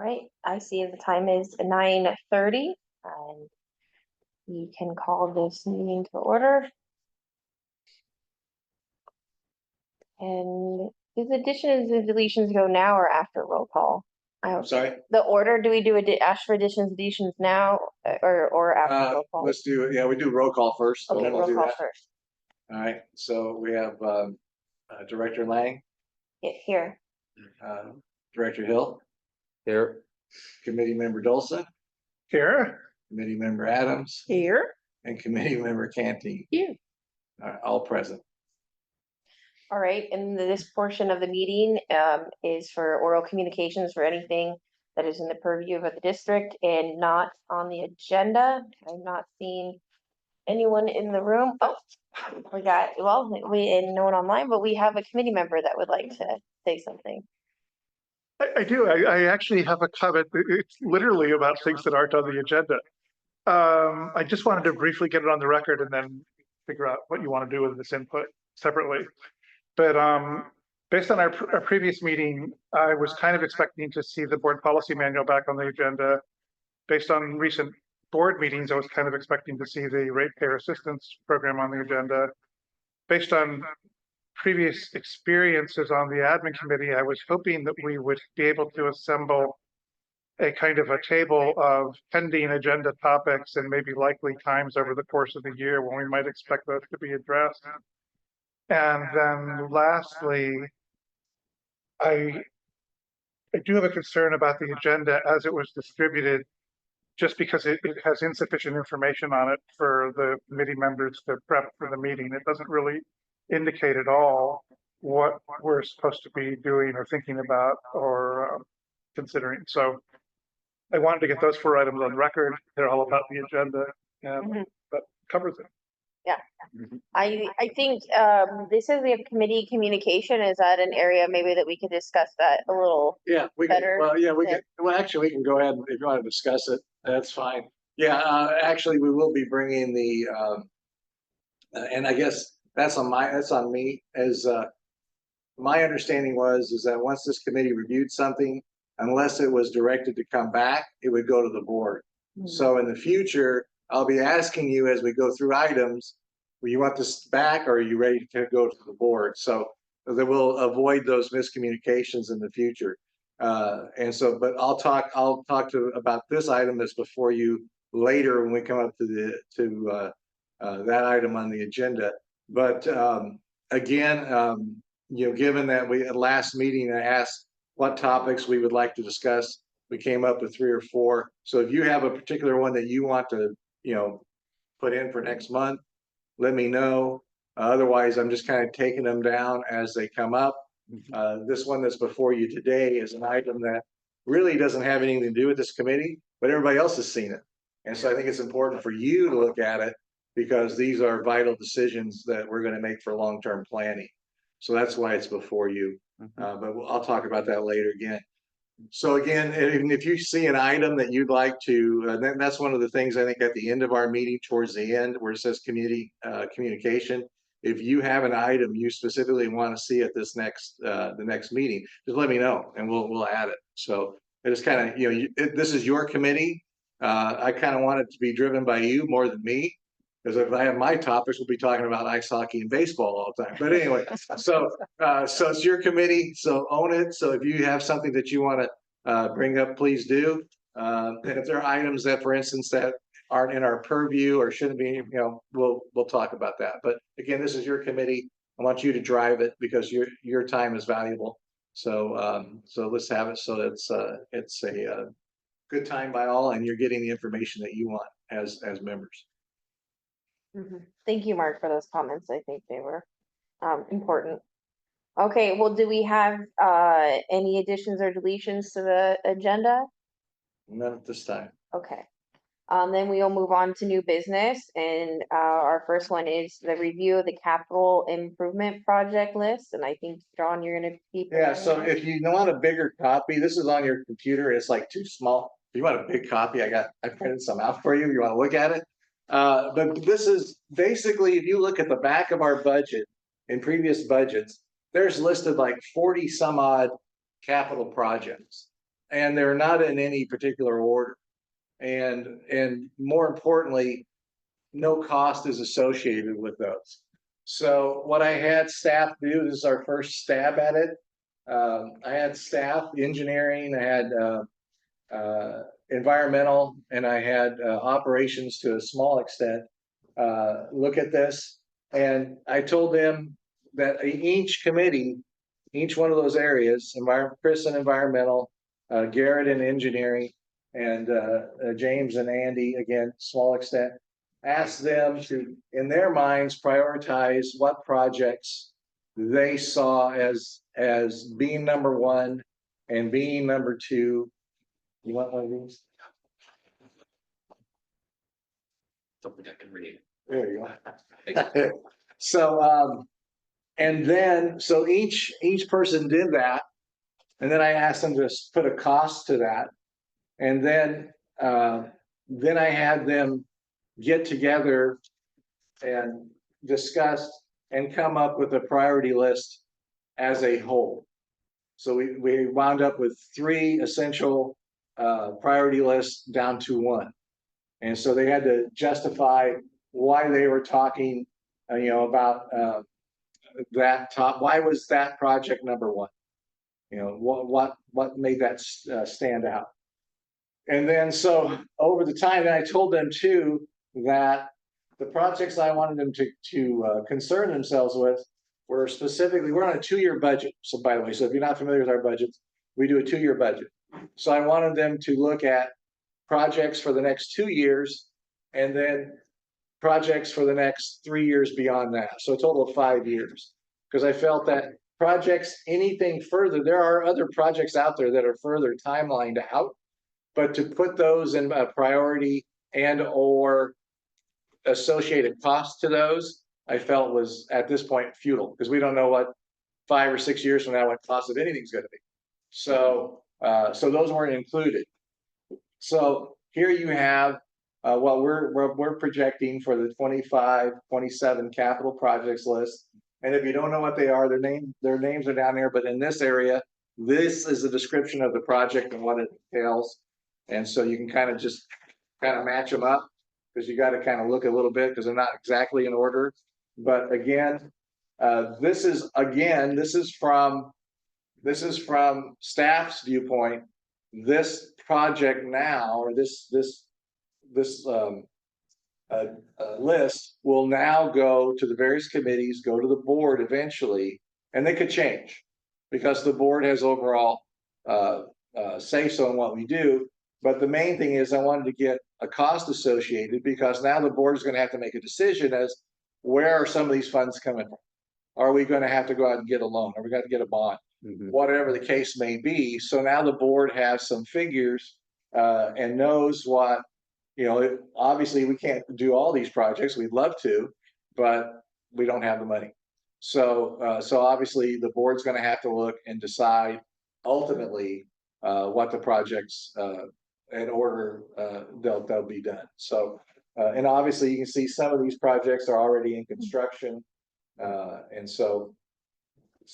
right, I see the time is 9:30 and we can call this meeting to order. And does additions and deletions go now or after roll call? I'm sorry. The order, do we do ask for additions, deletions now or after roll call? Let's do it. Yeah, we do roll call first. Okay, Then we'll roll do call that. first. All right. So we have Director Lang, Here. Director Hill, Here. Committee Member Dolson, Here. Committee Member Adams, Here. and Committee Member Canty. Here. All present. All right, and this portion of the meeting is for oral communications for anything that is in the purview of the district and not on the agenda. I'm not seeing anyone in the room. Oh, we got, well, and no one online, but we have a committee member that would like to say something. I do. I actually have a comment. It's literally about things that aren't on the agenda. I just wanted to briefly get it on the record and then figure out what you want to do with this input separately. But based on our previous meeting, I was kind of expecting to see the board policy manual back on the agenda. Based on recent board meetings, I was kind of expecting to see the ratepayer assistance program on the agenda. Based on previous experiences on the admin committee, I was hoping that we would be able to assemble a kind of a table of pending agenda topics and maybe likely times over the course of the year when we might expect those to be addressed. And then lastly, I do have a concern about the agenda as it was distributed, just because it has insufficient information on it for the committee members to prep for the meeting. It doesn't really indicate at all what we're supposed to be doing or thinking about or considering. So I wanted to get those 4 items on record. They're all about the agenda, and that covers it. Yeah, I think this is a committee communication. Is that an area maybe that we could discuss that a little? Yeah, we can. Better. Well, yeah, we Yeah. can. Well, actually, we can go ahead if you want to discuss it. That's fine. Yeah, actually, we will be bringing the, and I guess that's on me. As my understanding is that once this committee reviewed something, unless it was directed to come back, it would go to the board. So in the future, I'll be asking you as we go through items, will you want this back or are you ready to go to the board? So that we'll avoid those miscommunications in the future. And so, but I'll talk about this item that's before you later when we come up to that item on the agenda. But again, given that we at last meeting I asked what topics we would like to discuss, we came up with 3 or 4. So if you have a particular one that you want to, put in for next month, let me know. Otherwise, I'm just kind of taking them down as they come up. This one that's before you today is an item that really doesn't have anything to do with this committee, but everybody else has seen it. And so I think it's important for you to look at it because these are vital decisions that we're going to make for long-term planning. So that's why it's before you. But I'll talk about that later again. So again, if you see an item that you'd like to, that's one of the things I think at the end of our meeting, towards the end, where it says community communication. If you have an item you specifically want to see at this the next meeting, just let me know and we'll add it. So it is kind of, this is your committee. I kind of want it to be driven by you more than me. Because if I have my topics, we'll be talking about ice hockey and baseball all the time. But anyway, so it's your committee, so own it. So if you have something that you want to bring up, please do. And if there are items that, for instance, that aren't in our purview or shouldn't be, we'll talk about that. But again, this is your committee. I want you to drive it because your time is valuable. So so let's have it so it's a good time by all, and you're getting the information that you want as members. Thank you, Mark, for those comments. I think they were important. Okay, well, do we have any additions or deletions to the agenda? None at this time. Okay. Then we'll move on to new business, and our first one is the review of the capital improvement project list. And I think, John, you're going to keep. Yeah, so if you want a bigger copy, this is on your computer. It's like too small. If you want a big copy, I printed some out for you. You want to look at it? But this is basically, if you look at the back of our budget in previous budgets, there's listed like 40 some odd capital projects. and they're not in any particular order. And more importantly, no cost is associated with those. So what I had staff do, this is our first stab at it. I had staff, engineering, I had environmental, and I had operations to a small extent look at this. And I told them that each committee, each one of those areas, Chris in environmental, Garrett in engineering, and James and Andy, again, small extent, ask them to, in their minds, prioritize what projects they saw as being number one and being number two. You want one of these? Something I can read. There you go. So, and then, so each person did that. And then I asked them to put a cost to that. And then I had them get together and discuss and come up with a priority list as a whole. So we wound up with 3 essential priority lists down to 1. And so they had to justify why they were talking, about that top. Why was that project number 1? What made that stand out? And then so over the time, and I told them too that the projects I wanted them to concern themselves with were specifically, we're on a 2-year budget. So by the way, so if you're not familiar with our budgets, we do a 2-year budget. So I wanted them to look at projects for the next 2 years and then projects for the next 3 years beyond that. So a total of 5 years, because I felt that projects, anything further, there are other projects out there that are further timelined out, but to put those in a priority and or associated costs to those, I felt was at this point futile, because we don't know what 5 or 6 years from now what cost of anything's going to be. So those weren't included. So here you have what we're projecting for the 25-27 capital projects list. And if you don't know what they are, their names are down there. But in this area, this is a description of the project and what it entails. And so you can kind of match them up, because you got to kind of look a little bit, because they're not exactly in order. But again, this is from staff's viewpoint. This project now, or this list will now go to the various committees, go to the board eventually, and they could change because the board has overall say so in what we do. But the main thing is I wanted to get a cost associated, because now the board is going to have to make a decision as where are some of these funds coming from? Are we going to have to go out and get a loan? Are we going to get a bond? Whatever the case may be. So now the board has some figures and knows what, obviously we can't do all these projects. We'd love to, but we don't have the money. So obviously the board's going to have to look and decide ultimately what the projects in order they'll be done. So and obviously you can see some of these projects are already in construction, and so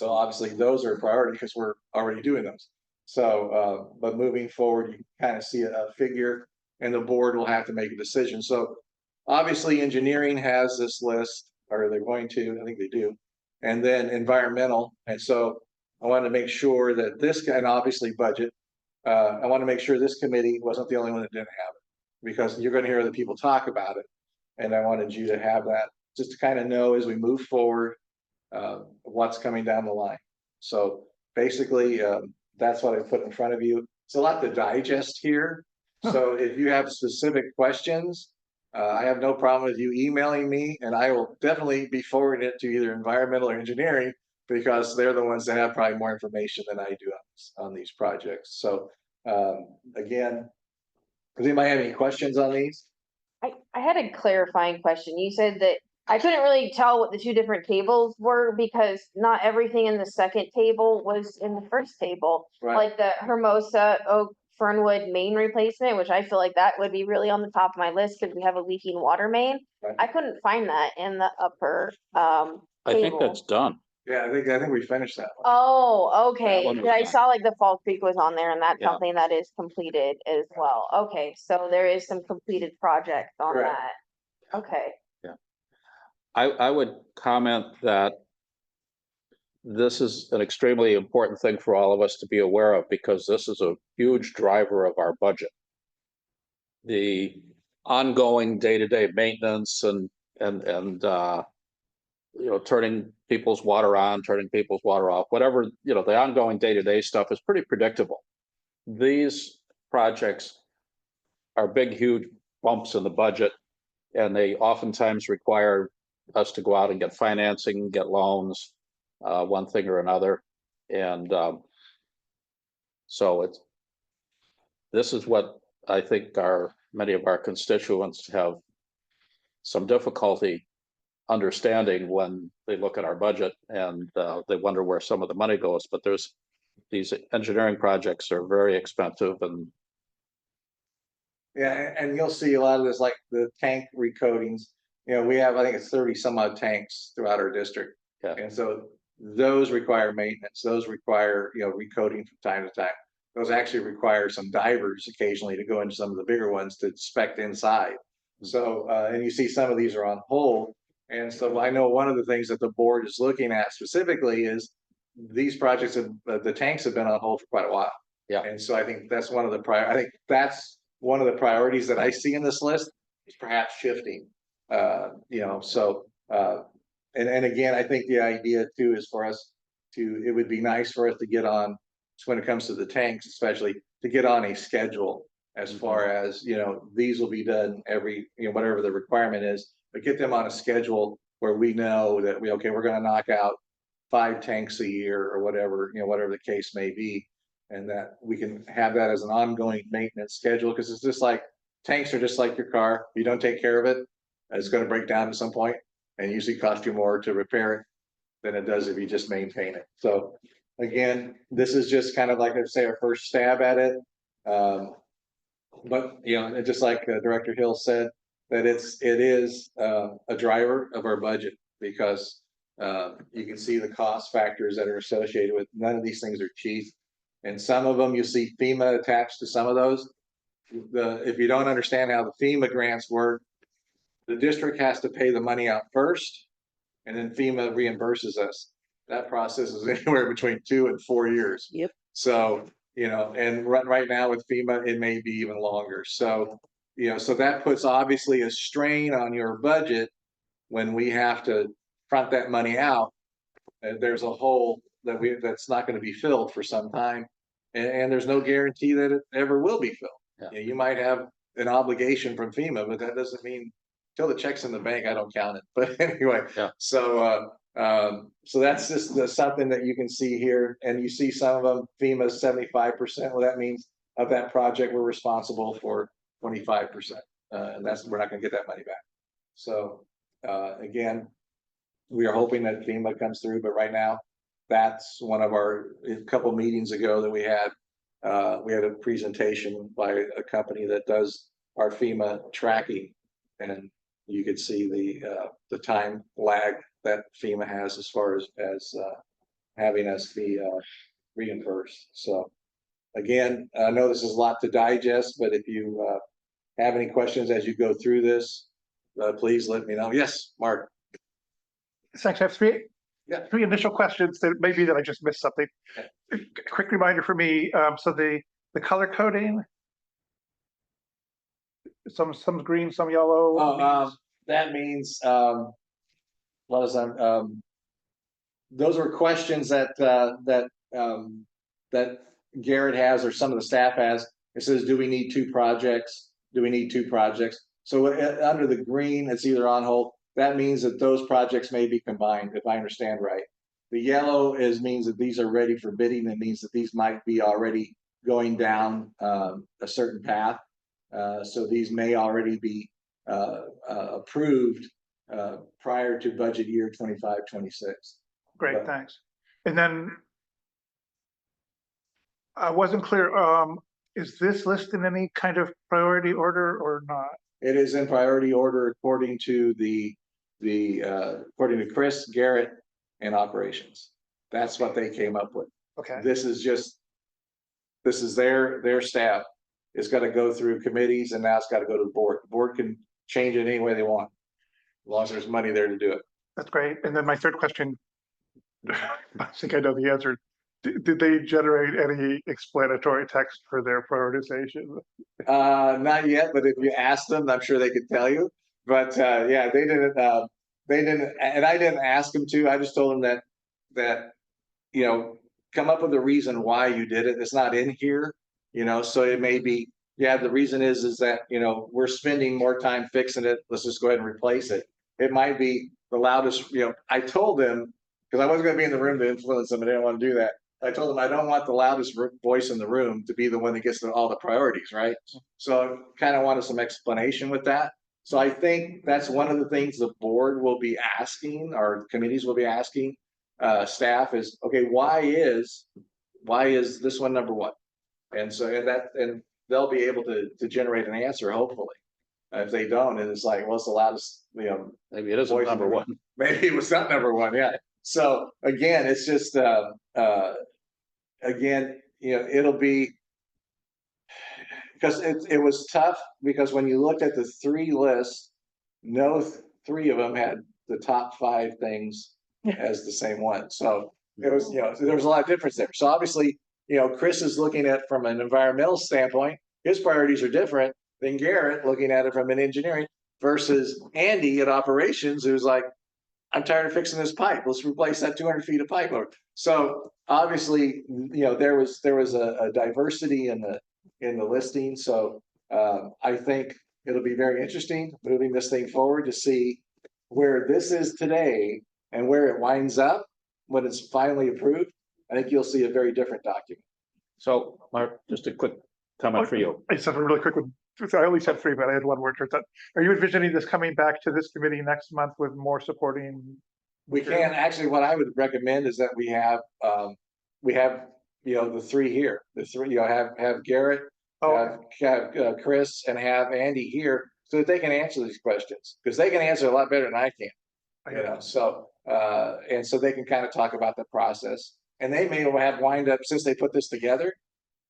obviously those are a priority because we're already doing those. So but moving forward, you kind of see a figure, and the board will have to make a decision. So obviously engineering has this list, or they're going to, I think they do, and then environmental. And so I wanted to make sure that this, and obviously budget, I want to make sure this committee wasn't the only one that didn't have it, because you're going to hear other people talk about it. And I wanted you to have that just to kind of know as we move forward what's coming down the line. So basically, that's what I put in front of you. It's a lot to digest here. So if you have specific questions, I have no problem with you emailing me, and I will definitely be forwarding it to either environmental or engineering, because they're the ones that have probably more information than I do on these projects. So again, does anybody have any questions on these? I had a clarifying question. You said that I couldn't really tell what the 2 different tables were, because not everything in the second table was in the first table. Right. Like the Hermosa Oak Fernwood main replacement, which I feel like that would be really on the top of my list because we have a leaking water main. Right. I couldn't find that in the upper I think that's done. Yeah, I think we finished that one. Oh, okay, one was I done. saw like the Fall Creek was on there and that's Yeah. something that is completed as well. Okay, so there is some completed projects on Correct. that. Okay, I would comment that this is an extremely important thing for all of us to be aware of because this is a huge driver of our budget. The ongoing day-to-day maintenance and turning people's water on, turning people's water off, whatever, the ongoing day-to-day stuff is pretty predictable. These projects are big, huge bumps in the budget, and they oftentimes require us to go out and get financing, get loans, one thing or another. And so this is what I think many of our constituents have some difficulty understanding when they look at our budget and they wonder where some of the money goes. But these engineering projects are very expensive, and Yeah, and you'll see a lot of this, like the tank recoatings. We have, I think it's 30 some odd tanks throughout our district. Yeah. And so those require maintenance, those require, recoating from time to time. Those actually require some divers occasionally to go into some of the bigger ones to inspect inside. So, and you see some of these are on hold. And so I know one of the things that the board is looking at specifically is these projects the tanks have been on hold for quite a while. Yeah. And so I think that's one of the one of the priorities that I see in this list is perhaps shifting. And again, I think the idea too is for us it would be nice for us to get on, when it comes to the tanks, especially to get on a schedule as far as, these will be done every, whatever the requirement is, but get them on a schedule where we know that we're going to knock out 5 tanks a year or whatever, whatever the case may be. And that we can have that as an ongoing maintenance schedule, because it's just like tanks are just like your car. If you don't take care of it, it's going to break down at some point and usually cost you more to repair it than it does if you just maintain it. So again, this is just kind of like I say, our first stab at it. But just like Director Hill said, that it is a driver of our budget, because you can see the cost factors that are associated with. None of these things are cheap. And some of them, you see FEMA attached to some of those. If you don't understand how the FEMA grants work, the district has to pay the money out first, and then FEMA reimburses us. That process is anywhere between 2 and 4 years. Yep. So, and right now with FEMA, it may be even longer. So, so that puts obviously a strain on your budget when we have to front that money out. There's a hole that's not going to be filled for some time, and there's no guarantee that it ever will be filled. Yeah. You might have an obligation from FEMA, but that doesn't mean till the check's in the bank, I don't count it. But anyway, Yeah. So that's just something that you can see here, and you see some of them FEMA 75%. Well, that means of that project we're responsible for 25%, and we're not going to get that money back. So again, we are hoping that FEMA comes through, but right now, that's one of a couple meetings ago that we had a presentation by a company that does our FEMA tracking, and you could see the time lag that FEMA has as far as having us be reimbursed. So again, I know this is a lot to digest, but if you have any questions as you go through this, please let me know. Yes, Mark. Thanks. I have three Yeah. initial questions that maybe that I just missed something. Quick reminder for me. So the color coding, some green, some yellow. That means what is that? Those are questions that Garrett has, or some of the staff has. It says, do we need 2 projects? Do we need 2 projects? So under the green, it's either on hold. That means that those projects may be combined, if I understand right. The yellow means that these are ready for bidding. It means that these might be already going down a certain path. So these may already be approved prior to budget year 25-26. Great, thanks. And then I wasn't clear. Is this list in any kind of priority order or not? It is in priority order according to according to Chris, Garrett, and operations. That's what they came up with. Okay, This is their staff. It's got to go through committees and now it's got to go to the board. The board can change it any way they want. As long as there's money there to do it. that's great. And then my third question, I think I know the answer. Did they generate any explanatory text for their prioritization? Not yet, but if you ask them, I'm sure they could tell you. But yeah, they didn't, and I didn't ask them to. I just told them that, you know, come up with a reason why you did it. It's not in here, you know, so it may be, yeah, the reason is that, you know, we're spending more time fixing it. Let's just go ahead and replace it. It might be the loudest, you know, I told them, because I wasn't gonna be in the room to influence them, I didn't want to do that. I told them I don't want the loudest voice in the room to be the one that gets all the priorities, right? So kind of wanted some explanation with that. So I think that's one of the things the board will be asking, or committees will be asking staff is, okay, why is this one number one? And so and they'll be able to generate an answer, hopefully. If they don't, and it's like, well, it's the loudest, you know, Maybe it isn't voice in number the one. room. Maybe it was not number one, yeah. So again, it's just again, you know, it'll be, because it was tough, because when you looked at the three lists, no three of them had the top 5 things as the same one. So it was, you know, there was a lot of difference there. So obviously, you know, Chris is looking at from an environmental standpoint, his priorities are different than Garrett looking at it from an engineering, versus Andy at operations, who's like, I'm tired of fixing this pipe. Let's replace that 200 feet of pipe. So obviously, you know, there was a diversity in the listing. So I think it'll be very interesting moving this thing forward to see where this is today and where it winds up when it's finally approved. I think you'll see a very different document. So, Mark, just a quick comment for you. I just have a really quick one. So I only said 3, but I had one word to that. Are you envisioning this coming back to this committee next month with more supporting? We can actually, what I would recommend is that we have, you know, the 3 here, the 3, you know, have Garrett, Oh, have Chris, and have Andy here so that they can answer these questions, because they can answer a lot better than I can, you know, so, and so they can kind of talk about the process, and they may have wind up, since they put this together,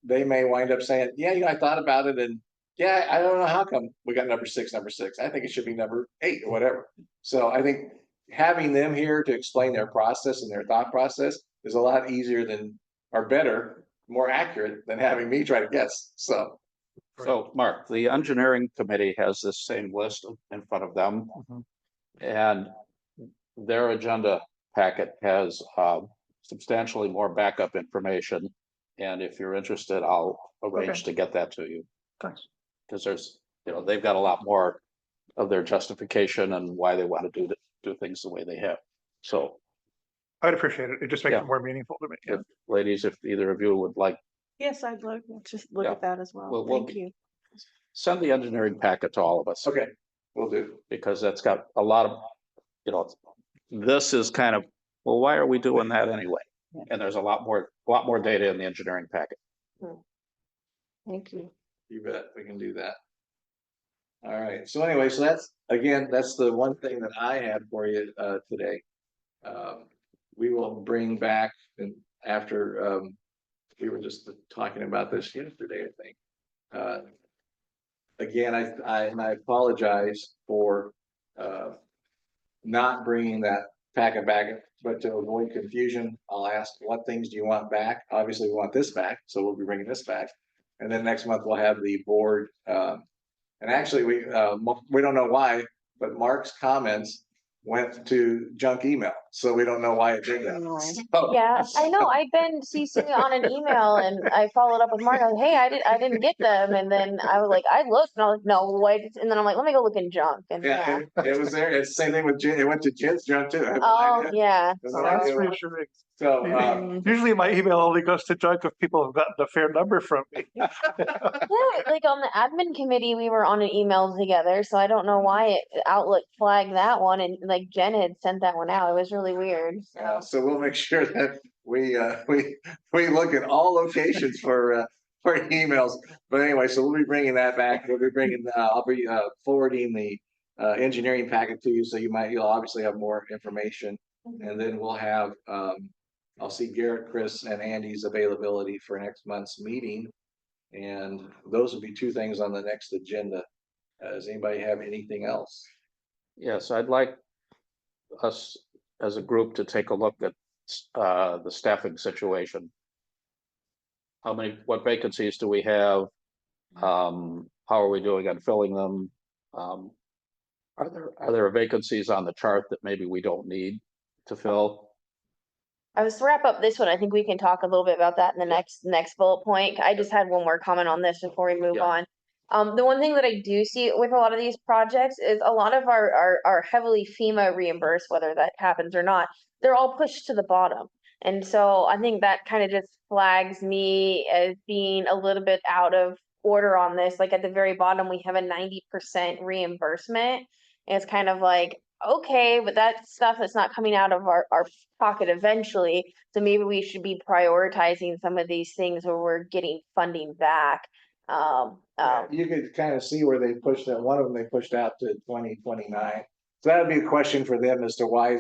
they may wind up saying, yeah, you know, I thought about it, and yeah, I don't know how come we got number 6. I think it should be number 8 or whatever. So I think having them here to explain their process and their thought process is a lot easier than, or better, more accurate than having me try to guess. So Mark, the engineering committee has this same list in front of them. Mhm. And their agenda packet has substantially more backup information. And if you're interested, I'll arrange to get that to you. Thanks. Because there's, you know, they've got a lot more of their justification and why they want to do things the way they have. So, I'd appreciate it. It just makes Yeah. it more meaningful to me. if, ladies, if either of you would like, Yes, I'd love to look Yeah. at that as well. We'll Thank you. send the engineering packet to all of us. okay, we'll do. Because that's got a lot of, you know, this is kind of, well, why are we doing that anyway? And there's a lot more data in the engineering packet. Thank you. You bet, we can do that. All right, so anyway, so that's the one thing that I had for you today. We will bring back, and after we were just talking about this yesterday, I think. Again, I apologize for not bringing that packet back, but to avoid confusion, I'll ask, what things do you want back? Obviously, we want this back, so we'll be bringing this back. And then next month we'll have the board, and actually we don't know why, but Mark's comments went to junk email, so we don't know why it did that. So- Yeah, I know. I've been CCing on an email and I followed up with Mark. I was, hey, I didn't get them. And then I was like, I looked and I was like, no, wait. And then I'm like, let me go look in junk. And yeah. Yeah, it was there. It's the same thing with Jen. It went to Jen's junk too. I have no Oh, idea. yeah. There's Oh, no that's idea why. reassuring. So, Usually my email only goes to junk if people have gotten a fair number from me. Yeah, like on the admin committee, we were on an email together, so I don't know why Outlook flagged that one, and like Jen had sent that one out. It was really weird. so we'll make sure that we look at all locations for emails. But anyway, so we'll be bringing that back. We'll be bringing. I'll be forwarding the engineering packet to you, so you'll obviously have more information. And then we'll have, I'll see Garrett, Chris and Andy's availability for next month's meeting. And those will be two things on the next agenda. Does anybody have anything else? Yes, I'd like us as a group to take a look at the staffing situation. What vacancies do we have? How are we doing on filling them? Are there vacancies on the chart that maybe we don't need to fill? I was to wrap up this one, I think we can talk a little bit about that in the next bullet point. I just had one more comment on this before we move Yeah. on. The one thing that I do see with a lot of these projects is a lot of our heavily FEMA reimbursed, whether that happens or not, they're all pushed to the bottom. And so I think that kind of just flags me as being a little bit out of order on this. Like at the very bottom, we have a 90% reimbursement. And it's kind of like, okay, but that's stuff that's not coming out of our pocket eventually. So maybe we should be prioritizing some of these things where we're getting funding back. You could kind of see where they pushed that. One of them they pushed out to 2029. So that would be a question for them as to why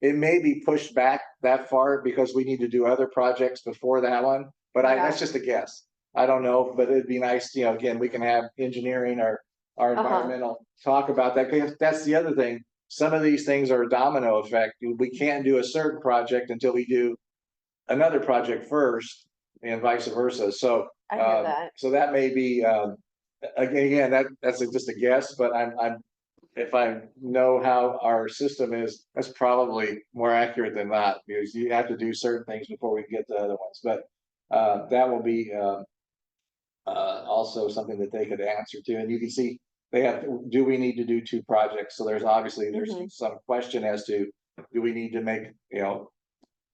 it may be pushed back that far because we need to do other projects before that one. But that's just a guess. I don't know, but it'd be nice, again, we can have engineering or our environmental talk about that. Because that's the other thing. Some of these things are a domino effect. We can't do a certain project until we do another project first and vice versa. So I hear that. so that may be again that's just a guess, but I'm if I know how our system is, that's probably more accurate than not because you have to do certain things before we get to other ones. But that will be also something that they could answer to, and you can see they have. Do we need to do two projects? So there's some question as to do we need to make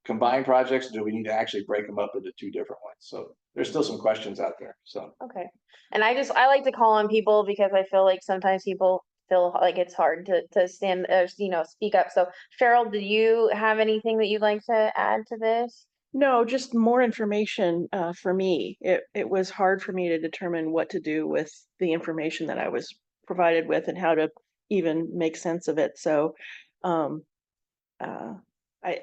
combine projects? Do we need to actually break them up into two different ones? So there's still some questions out there. So Okay. And I like to call on people because I feel like sometimes people feel like it's hard to stand speak up. So Cheryl, do you have anything that you'd like to add to this? No, just more information for me. It was hard for me to determine what to do with the information that I was provided with and how to even make sense of it. So I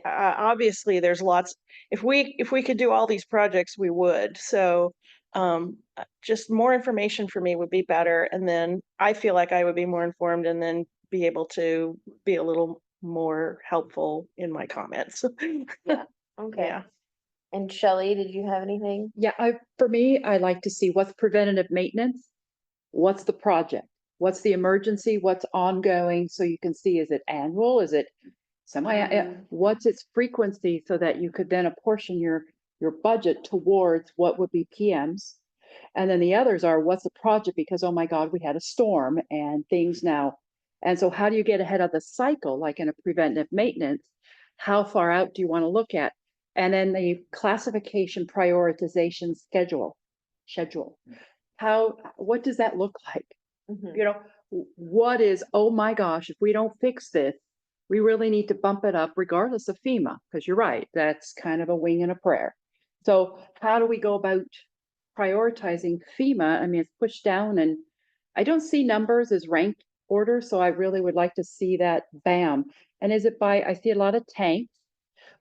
obviously there's lots. If we could do all these projects, we would. So just more information for me would be better. And then I feel like I would be more informed and then be able to be a little more helpful in my comments. Okay. Yeah. And Shelley, did you have anything? Yeah, for me, I like to see what's preventative maintenance, what's the project, what's the emergency, what's ongoing, so you can see, is it annual, is it what's its frequency, so that you could then apportion your budget towards what would be PMs. And then the others are, what's the project, because oh my God, we had a storm and things now. And so how do you get ahead of the cycle, like in a preventive maintenance? How far out do you want to look at? And then the classification prioritization schedule. What does that look like? What is, oh my gosh, if we don't fix this, we really need to bump it up regardless of FEMA, because you're right, that's kind of a wing and a prayer. So how do we go about prioritizing FEMA? I mean, it's pushed down and I don't see numbers as ranked order, so I really would like to see that, bam. And is it by, I see a lot of tanks,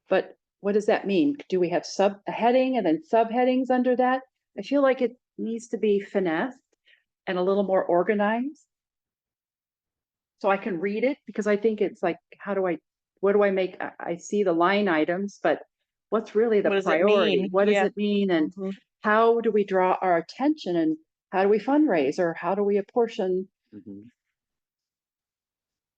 but what does that mean? Do we have subheading and then subheadings under that? I feel like it needs to be finessed and a little more organized, so I can read it, because I think it's like, what do I make? I see the line items, but what's really the priority? What does it mean? And how do we draw our attention, and how do we fundraise, or how do we apportion?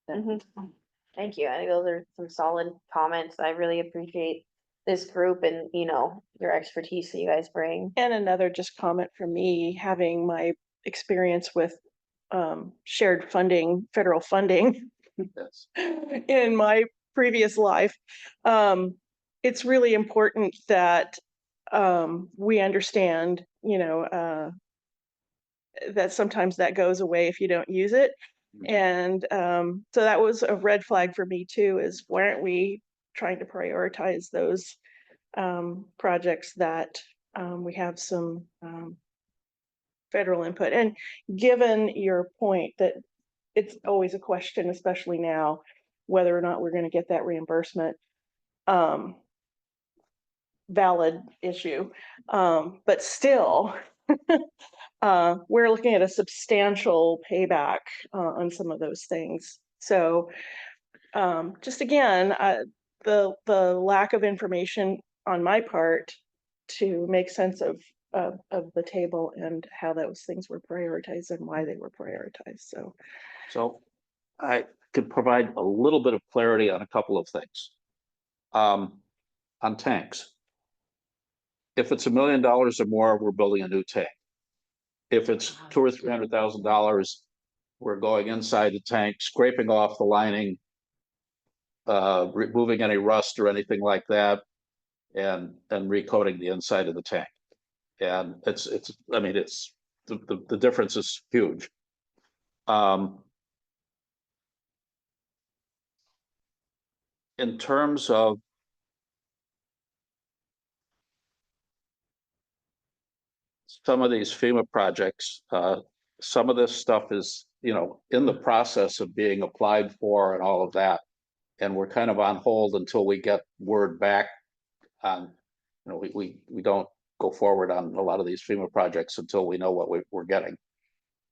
Thank you. I think those are some solid comments. I really appreciate this group and, your expertise that you guys bring. And another just comment from me, having my experience with shared funding, federal funding in my previous life. It's really important that we understand, that sometimes that goes away if you don't use it. And so that was a red flag for me too, is why aren't we trying to prioritize those projects that we have some federal input. And given your point that it's always a question, especially now, whether or not we're going to get that reimbursement, um, valid issue. But still, we're looking at a substantial payback on some of those things. So just again, the lack of information on my part to make sense of the table and how those things were prioritized and why they were prioritized. So I could provide a little bit of clarity on a couple of things. On tanks. If it's $1 million or more, we're building a new tank. If it's $200,000 or $300,000, we're going inside the tank, scraping off the lining, removing any rust or anything like that, and recoating the inside of the tank. And I mean, it's the difference is huge. In terms of some of these FEMA projects, some of this stuff is, in the process of being applied for and all of that. And we're kind of on hold until we get word back on, we don't go forward on a lot of these FEMA projects until we know what we're getting.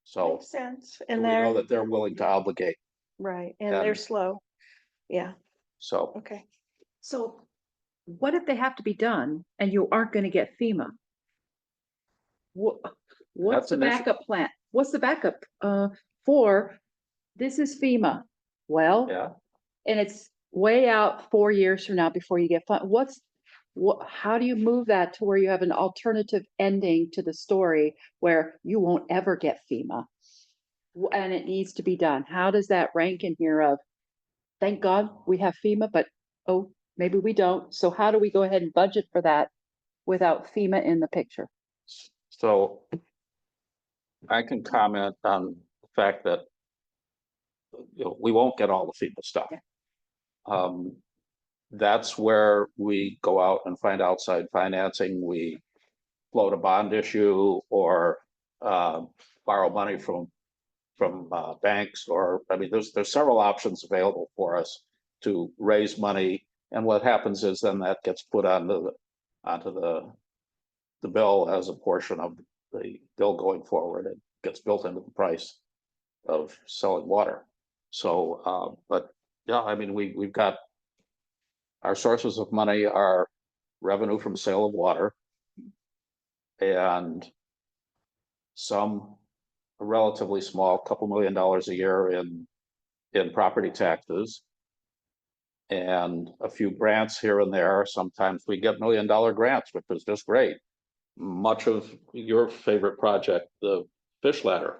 So makes sense. we And know they're that they're willing to obligate. right, and they're And- slow. Yeah, So okay. So what if they have to be done and you aren't gonna get FEMA? What's That's the an issue. backup plan? What's the backup, for, this is FEMA? Well, yeah, and it's way out 4 years from now before you get fun. How do you move that to where you have an alternative ending to the story where you won't ever get FEMA? And it needs to be done. How does that rank in here of, thank God we have FEMA, but oh, maybe we don't. So how do we go ahead and budget for that without FEMA in the picture? so I can comment on the fact that we won't get all the FEMA stuff. Yeah. That's where we go out and find outside financing. We float a bond issue or borrow money from banks, or I mean, there's several options available for us to raise money. And what happens is then that gets put onto the bill as a portion of the bill going forward. It gets built into the price of selling water. So, but yeah, I mean, we've got our sources of money are revenue from sale of water and some relatively small, couple $1 million a year in property taxes and a few grants here and there. Sometimes we get $1 million grants, which is just great. Much of your favorite project, the fish ladder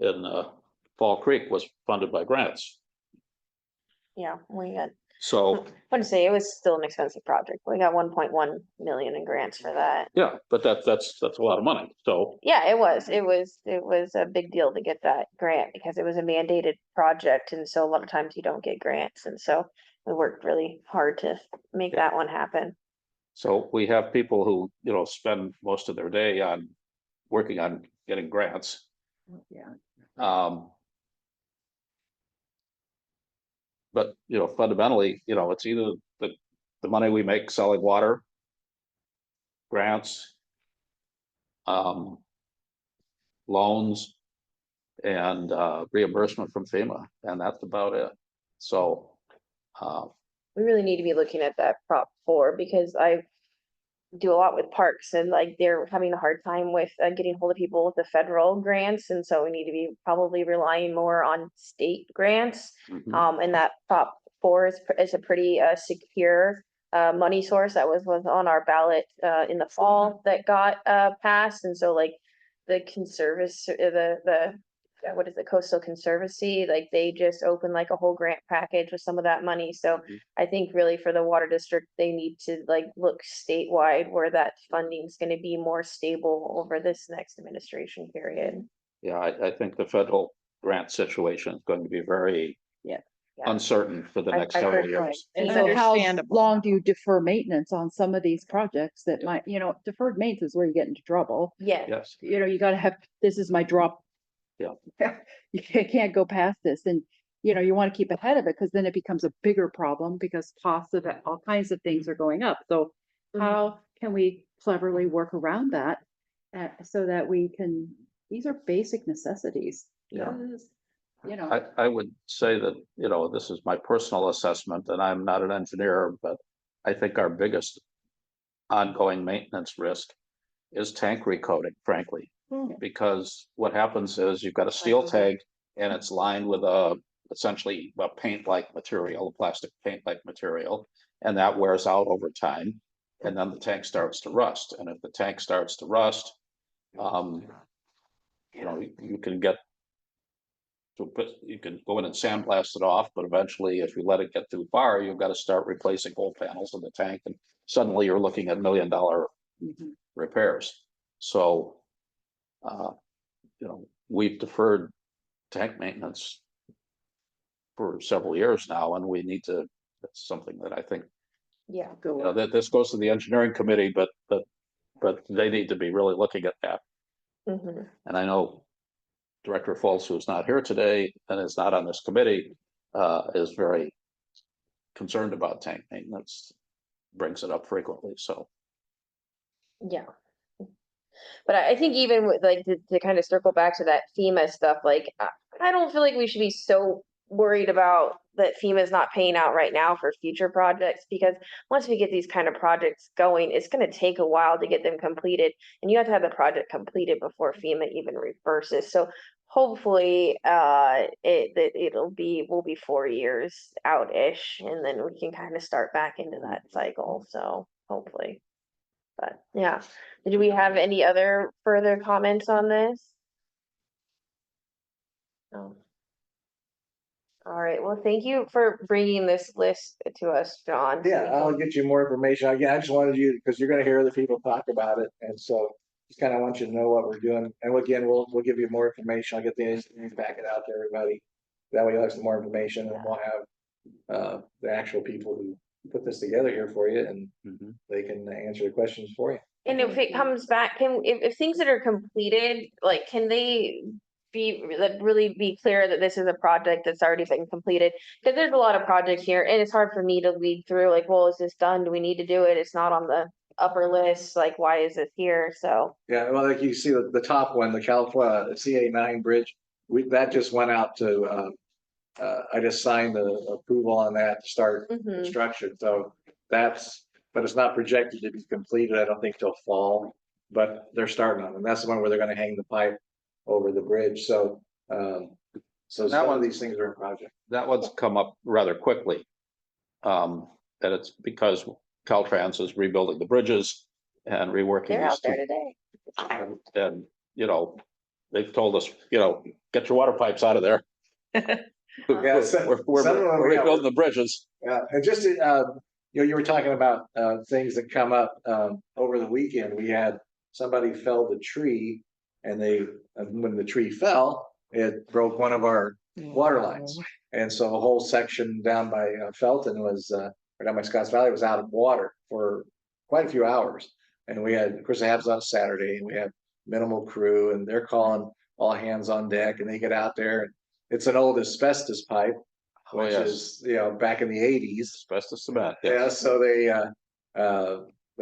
in Fall Creek, was funded by grants. Yeah, we got, So, I want to say it was still an expensive project. We got 1.1 million in grants for that. yeah, but that's a lot of money. So, Yeah, it was a big deal to get that grant because it was a mandated project. And so a lot of times you don't get grants. And so we worked really hard to make that one happen. so we have people who, spend most of their day on working on getting grants. Yeah. But, fundamentally, it's either the money we make selling water, grants, loans, and reimbursement from FEMA, and that's about it. So, We really need to be looking at that Prop 4 because I do a lot with parks and like they're having a hard time with getting hold of people with the federal grants. And so we need to be probably relying more on state grants. mhm. And that Prop 4 is a pretty secure money source that was on our ballot in the fall that got passed. And so like the what is the Coastal Conservancy, like they just opened like a whole grant package with some of that money. So Mhm. I think really for the water district, they need to like look statewide where that funding is going to be more stable over this next administration period. Yeah, I think the federal grant situation is going to be very Yeah. uncertain for the I've next heard several right. years. And So how understandable. long do you defer maintenance on some of these projects that might, deferred maintenance is where you get into trouble. Yeah, Yes, You gotta have, this is my drop. Yeah. You can't go past this, and you know, you want to keep ahead of it because then it becomes a bigger problem because costs of all kinds of things are going up. So Mhm. how can we cleverly work around that so that we can, these are basic necessities. Yeah. You know, I would say that, you know, this is my personal assessment and I'm not an engineer, but I think our biggest ongoing maintenance risk is tank recoating, frankly. Hmm. Because what happens is you've got a steel tank and it's lined with essentially a paint-like material, a plastic paint-like material, and that wears out over time. And then the tank starts to rust. And if the tank starts to rust, you know, you can get you can go in and sandblast it off, but eventually if you let it get too far, you've got to start replacing whole panels in the tank, and suddenly you're looking at $1 million mhm. repairs. So, you know, we've deferred tank maintenance for several years now, and we need to, that's something that I think, Yeah. Go you know, up. that this goes to the engineering committee, but they need to be really looking at that. Mhm. And I know Director Fultz, who's not here today and is not on this committee, is very concerned about tank maintenance, brings it up frequently, so. Yeah. But I think even with like to kind of circle back to that FEMA stuff, like I don't feel like we should be so worried about that FEMA is not paying out right now for future projects, because once we get these kind of projects going, it's going to take a while to get them completed, and you have to have the project completed before FEMA even reverses. So hopefully we'll be 4 years out-ish, and then we can kind of start back into that cycle. So hopefully. But yeah, do we have any other further comments on this? No. All right, well, thank you for bringing this list to us, John. Yeah, I'll get you more information. Again, I just wanted you, because you're gonna hear other people talk about it, and so just kind of want you to know what we're doing. And again, we'll give you more information. I'll get the engineering packet out to everybody. That way you'll have some more information, and we'll have the actual people who put this together here for you, and they can answer the questions for you. And if it comes back, if things that are completed, like, can they really be clear that this is a project that's already been completed? Because there's a lot of projects here, and it's hard for me to lead through, like, well, is this done? Do we need to do it? It's not on the upper list, like, why is it here? So, Yeah, well, like you see the top one, the California CA9 bridge, that just went out to, I just signed the approval on that to start mhm. construction. So but it's not projected to be completed, I don't think, till fall, but they're starting on it. And that's the one where they're gonna hang the pipe over the bridge. So, so some of these things are in project. That one's come up rather quickly. And it's because Caltrans is rebuilding the bridges and reworking They're these out there today. and, you know, they've told us, you know, get your water pipes out of there. Yeah, some of them, We're rebuilding the bridges. Yeah, and just, you know, you were talking about things that come up over the weekend. We had somebody fell the tree, and when the tree fell, it broke one of our water lines. And so a whole section down by Felton was, or down by Scotts Valley, was out of water for quite a few hours. And we had, of course, it happens on a Saturday, and we have minimal crew, and they're calling all hands on deck, and they get out there, and it's an old asbestos pipe, which is, you know, back in the 80s. Asbestos cement. Yeah, so they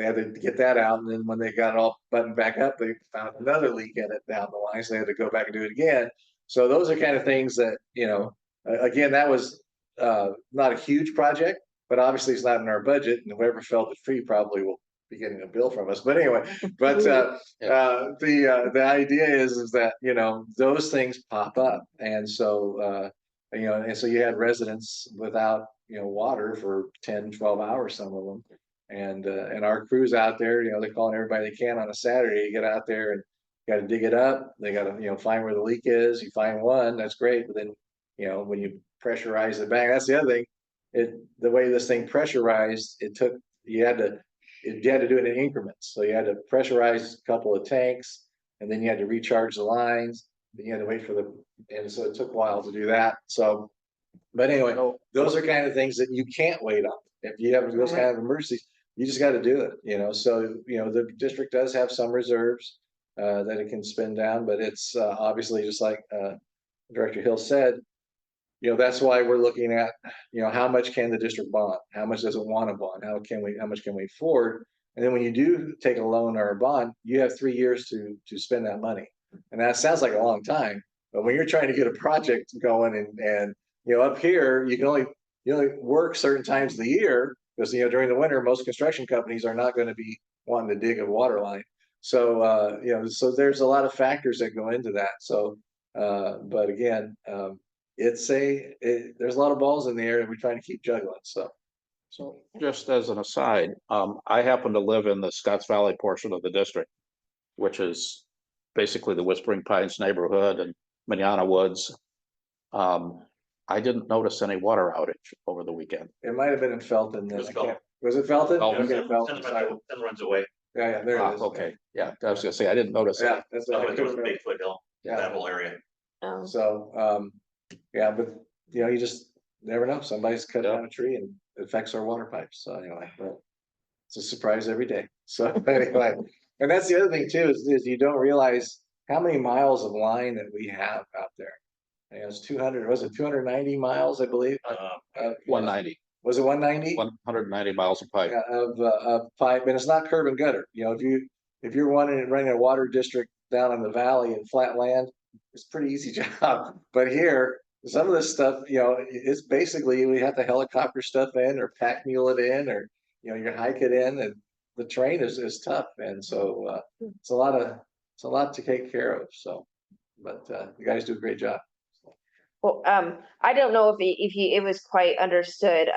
had to get that out, and then when they got it all buttoned back up, they found another leak in it down the line, so they had to go back and do it again. So those are kind of things that, you know, again, that was not a huge project, but obviously it's not in our budget, and whoever felt the tree probably will be getting a bill from us. But anyway, but the idea is that, you know, those things pop up, and so you know, and so you had residents without, you know, water for 10, 12 hours, some of them. And our crews out there, you know, they're calling everybody they can on a Saturday. You get out there and got to dig it up. They got to, you know, find where the leak is. You find one, that's great. But then, you know, when you pressurize the bank, that's the other thing. The way this thing pressurized, you had to do it in increments. So you had to pressurize a couple of tanks, and then you had to recharge the lines. Then you had to wait and so it took a while to do that. So, but anyway, those are kind of things that you can't wait on. If you have those kind of emergencies, you just got to do it, you know. So, you know, the district does have some reserves that it can spend down, but it's obviously, just like Director Hill said, that's why we're looking at, how much can the district bond? How much does it want to bond? How much can we afford? And then when you do take a loan or a bond, you have 3 years to spend that money. And that sounds like a long time, but when you're trying to get a project going and up here, you only work certain times of the year because, during the winter, most construction companies are not going to be wanting to dig a water line. So, so there's a lot of factors that go into that. So, but again, there's a lot of balls in the air and we're trying to keep juggling. So just as an aside, I happen to live in the Scotts Valley portion of the district, which is basically the Whispering Pines neighborhood and Manana Woods. I didn't notice any water outage over the weekend. It might have been in Felton. It was I Felton. can't- Was it Felton? Felton. Okay, Felton. Sorry. Then runs away. Yeah, there it is. Okay, yeah, I was gonna say, I didn't notice Yeah, that. that's So I it couldn't was a remember. big foothill, Yeah. that whole area. So, yeah, but you just never know. Somebody's cut Yeah. down a tree and it affects our water pipes. So anyway, but it's a surprise every day. So anyway, and that's the other thing too, is you don't realize how many miles of line that we have out there. And it's 200, was it 290 miles, I believe? 190, Was it 190? 190 miles of pipe. Yeah, of pipe, and it's not curb and gutter. If you're running a water district down in the valley in flat land, it's a pretty easy job. But here, some of this stuff, it's basically we have to helicopter stuff in or pack mule it in or you hike it in, and the terrain is tough, and so it's a lot to take care of. So, but you guys do a great job. Well, I don't know if it was quite understood.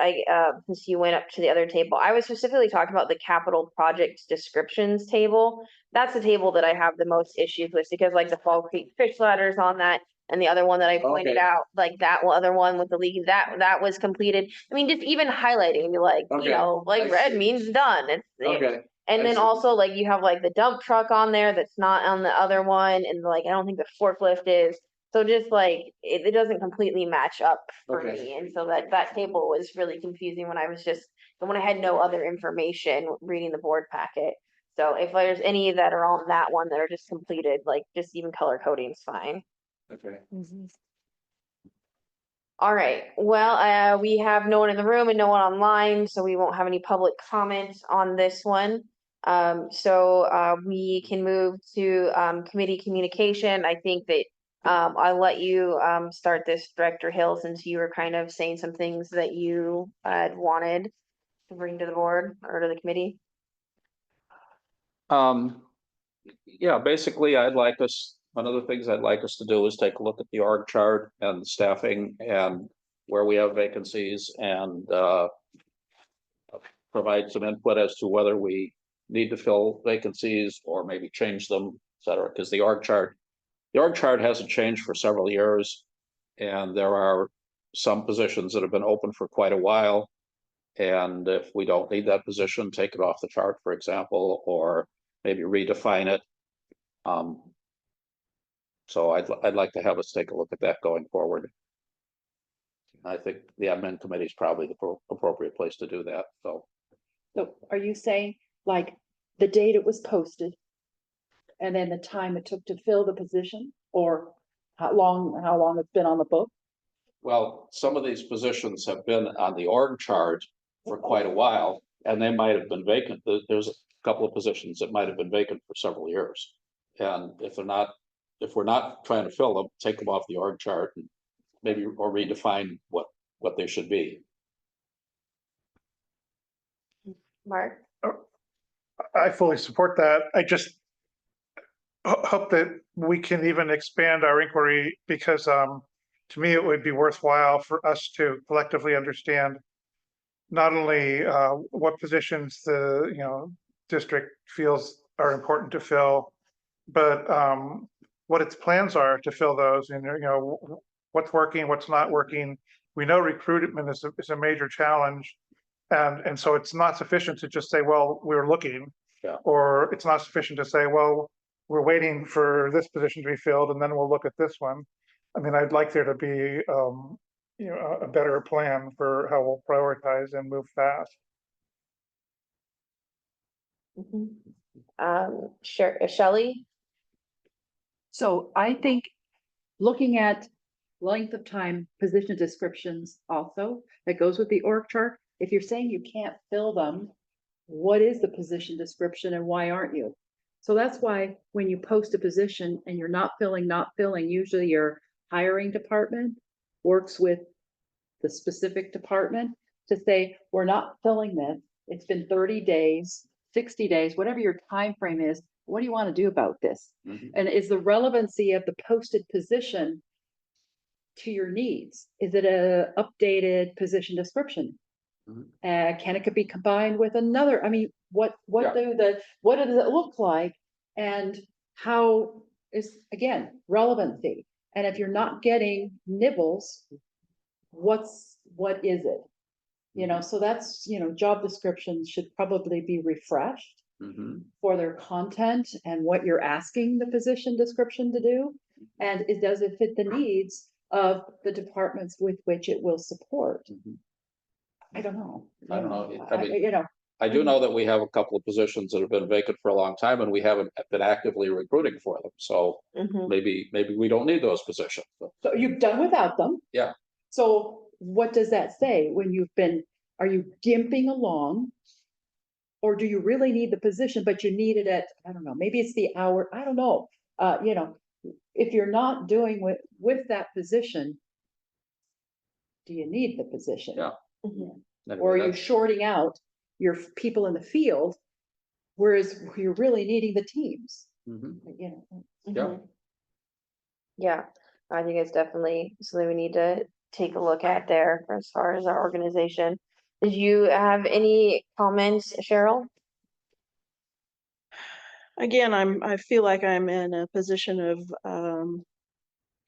Since you went up to the other table, I was specifically talking about the capital project descriptions table. That's the table that I have the most issues with because like the Fall Creek fish ladders on that. And the other one that I pointed Okay. out, like that other one with the leak, that was completed. I mean, just even highlighting like, Okay, I like red see. means done. Okay. And I then see. also like you have like the dump truck on there that's not on the other one. And like, I don't think the forklift is. So just like, it doesn't completely match up for Okay. me. And so that table was really confusing when I had no other information reading the board packet. So if there's any that are on that one that are just completed, like just even color coding is fine. Okay. All right, well, we have no one in the room and no one online, so we won't have any public comments on this one. So we can move to committee communication. I think that I'll let you start this, Director Hill, since you were kind of saying some things that you had wanted to bring to the board or to the committee. Yeah, basically, one of the things I'd like us to do is take a look at the org chart and the staffing and where we have vacancies and provide some input as to whether we need to fill vacancies or maybe change them, et cetera, because the org chart hasn't changed for several years. And there are some positions that have been open for quite a while. And if we don't need that position, take it off the chart, for example, or maybe redefine it. So I'd like to have us take a look at that going forward. I think the admin committee is probably the appropriate place to do that, so. So are you saying like the date it was posted? And then the time it took to fill the position or how long it's been on the book? Well, some of these positions have been on the org chart for quite a while, and they might have been vacant. There's a couple of positions that might have been vacant for several years. And if we're not trying to fill them, take them off the org chart and maybe or redefine what they should be. Mark? I fully support that. I just hope that we can even expand our inquiry because to me, it would be worthwhile for us to collectively understand not only what positions the district feels are important to fill, but what its plans are to fill those and what's working, what's not working. We know recruitment is a major challenge. And so it's not sufficient to just say, well, we're looking, Yeah. or it's not sufficient to say, well, we're waiting for this position to be filled and then we'll look at this one. I mean, I'd like there to be, a better plan for how we'll prioritize and move fast. Sure, Shelley? So I think looking at length of time, position descriptions also, that goes with the org chart. If you're saying you can't fill them, what is the position description and why aren't you? So that's why when you post a position and you're not filling, usually your hiring department works with the specific department to say, we're not filling this. It's been 30 days, 60 days, whatever your time frame is. What do you want to do about this? Mhm. And is the relevancy of the posted position to your needs? Is it a updated position description? Mhm. Can it could be combined with another? I mean, what Yeah. what does it look like? And how is, again, relevancy? And if you're not getting nibbles, what is it? You know, so that's, job descriptions should probably be refreshed Mhm. for their content and what you're asking the position description to do. And does it fit the needs of the departments with which it will support? Mhm. I don't know. I don't know. I mean, You know, I do know that we have a couple of positions that have been vacant for a long time and we haven't been actively recruiting for them. So Mhm. maybe we don't need those positions. But so you've done without them. Yeah. So what does that say when are you gimping along? Or do you really need the position, but you need it at, I don't know, maybe it's the hour, I don't know. If you're not doing with that position, do you need the position? Yeah. Mhm. anyway, Or are you that's- shorting out your people in the field, whereas you're really needing the teams? Mhm. Mhm. Yeah, I think it's definitely something we need to take a look at there as far as our organization. Did you have any comments, Cheryl? Again, I feel like I'm in a position of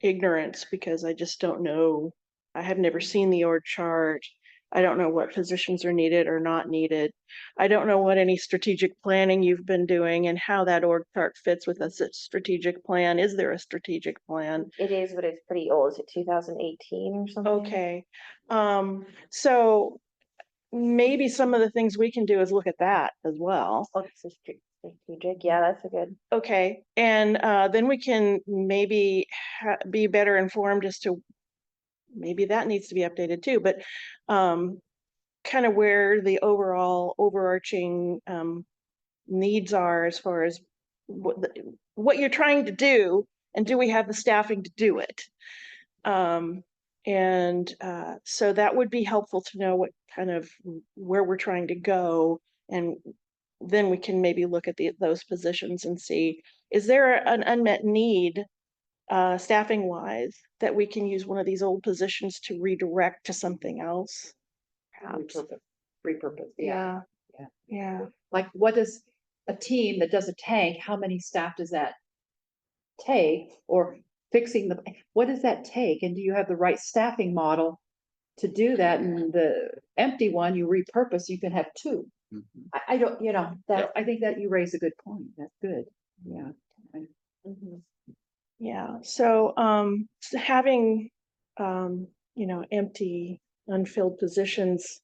ignorance because I just don't know. I have never seen the org chart. I don't know what positions are needed or not needed. I don't know what any strategic planning you've been doing and how that org chart fits with a strategic plan. Is there a strategic plan? It is, but it's pretty old. Is it 2018 or something? Okay. So maybe some of the things we can do is look at that as well. Oh, it's a strategic. Yeah, that's a good. Okay, and then we can maybe be better informed as to maybe that needs to be updated too, but kind of where the overall overarching needs are as far as what you're trying to do, and do we have the staffing to do it? And so that would be helpful to know what kind of where we're trying to go, and then we can maybe look at those positions and see, is there an unmet need staffing wise that we can use one of these old positions to redirect to something else? Perhaps. Repurpose, Yeah. Yeah. Yeah. Like, what does a team that does a tank, how many staff does that take? Or fixing what does that take? And do you have the right staffing model to do that? And the empty one you repurpose, you can have two. Mhm. I don't, Yeah. I think that you raise a good point. That's good. Yeah. Mhm. Yeah. So having empty, unfilled positions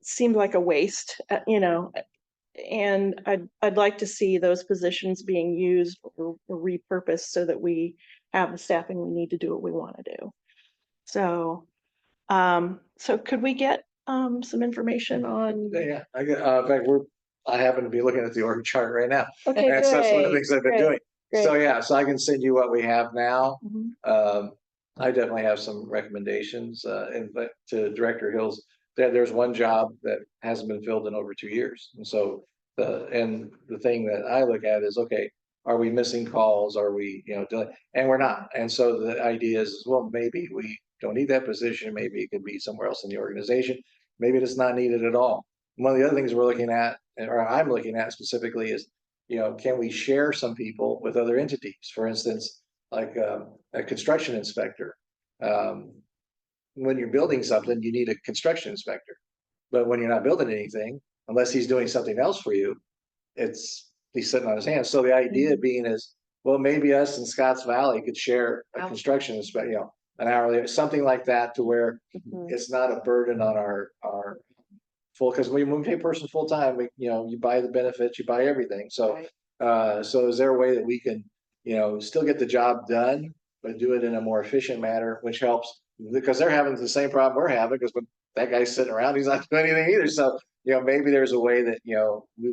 seemed like a waste, and I'd like to see those positions being used or repurposed so that we have the staffing we need to do what we want to do. So, so could we get some information on? Yeah, in fact, I happen to be looking at the org chart right now. Okay, That's one of the great, things I've been great, doing. So, great. yeah, so I can send you what we have now. Mhm. I definitely have some recommendations, but to Director Hills, there's one job that hasn't been filled in over 2 years. And so the thing that I look at is, okay, are we missing calls? Are we, doing, and we're not. And so the idea is, well, maybe we don't need that position. Maybe it could be somewhere else in the organization. Maybe it's not needed at all. One of the other things we're looking at, or I'm looking at specifically, is, can we share some people with other entities? For instance, like a construction inspector. When you're building something, you need a construction inspector. But when you're not building anything, unless he's doing something else for you, he's sitting on his hands. So the idea being is, well, maybe us in Scotts Valley could share a construction inspector, an hourly, something like that, to where Mhm. it's not a burden on our full, because when we pay a person full time, you buy the benefits, you buy everything. So Right. so is there a way that we can, still get the job done, but do it in a more efficient manner, which helps because they're having the same problem we're having because when that guy's sitting around, he's not doing anything either. So, maybe there's a way that,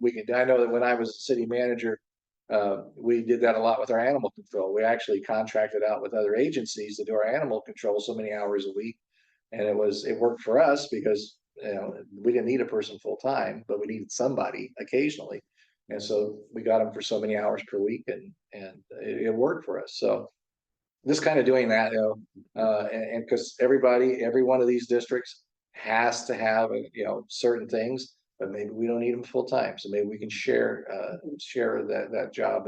we can, I know that when I was a city manager, we did that a lot with our animal control. We actually contracted out with other agencies to do our animal control so many hours a week. And it worked for us because, we didn't need a person full time, but we needed somebody occasionally. And so we got them for so many hours per week and it worked for us. So just kind of doing that, and because every one of these districts has to have, certain things, but maybe we don't need them full time. So maybe we can share that job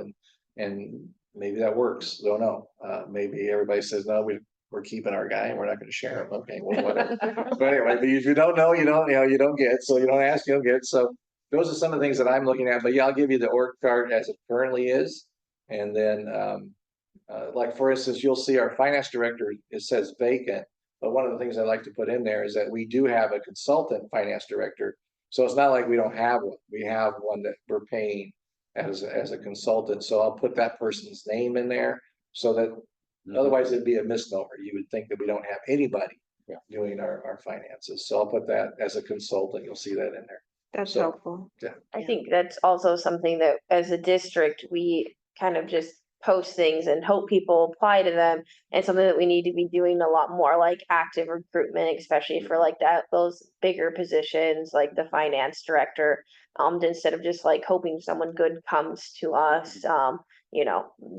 and maybe that works. Don't know. Maybe everybody says, no, we're keeping our guy and we're not going to share him. Okay, well, whatever. But anyway, if you don't know, you don't get. So you don't ask, you don't get. So those are some of the things that I'm looking at. But yeah, I'll give you the org chart as it currently is, and then like for instance, you'll see our finance director, it says vacant, but one of the things I like to put in there is that we do have a consultant finance director. So it's not like we don't have one. We have one that we're paying as a consultant. So I'll put that person's name in there so that otherwise it'd be a misnomer. You would think that we don't have anybody doing our finances. So I'll put that as a consultant. You'll see that in there. That's So, helpful. I think that's also something that as a district, we kind of just post things and hope people apply to them, and something that we need to be doing a lot more, like active recruitment, especially for like those bigger positions like the finance director, instead of just like hoping someone good comes to us, you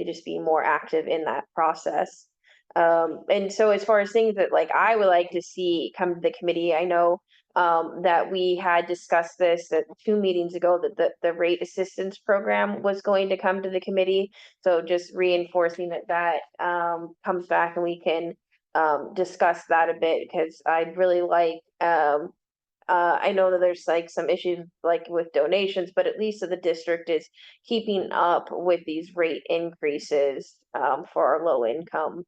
just be more active in that process. And so as far as things that like I would like to see come to the committee, I know that we had discussed this at 2 meetings ago, that the rate assistance program was going to come to the committee. So just reinforcing that comes back and we can discuss that a bit, because I'd really like, I know that there's like some issues like with donations, but at least the district is keeping up with these rate increases for our low income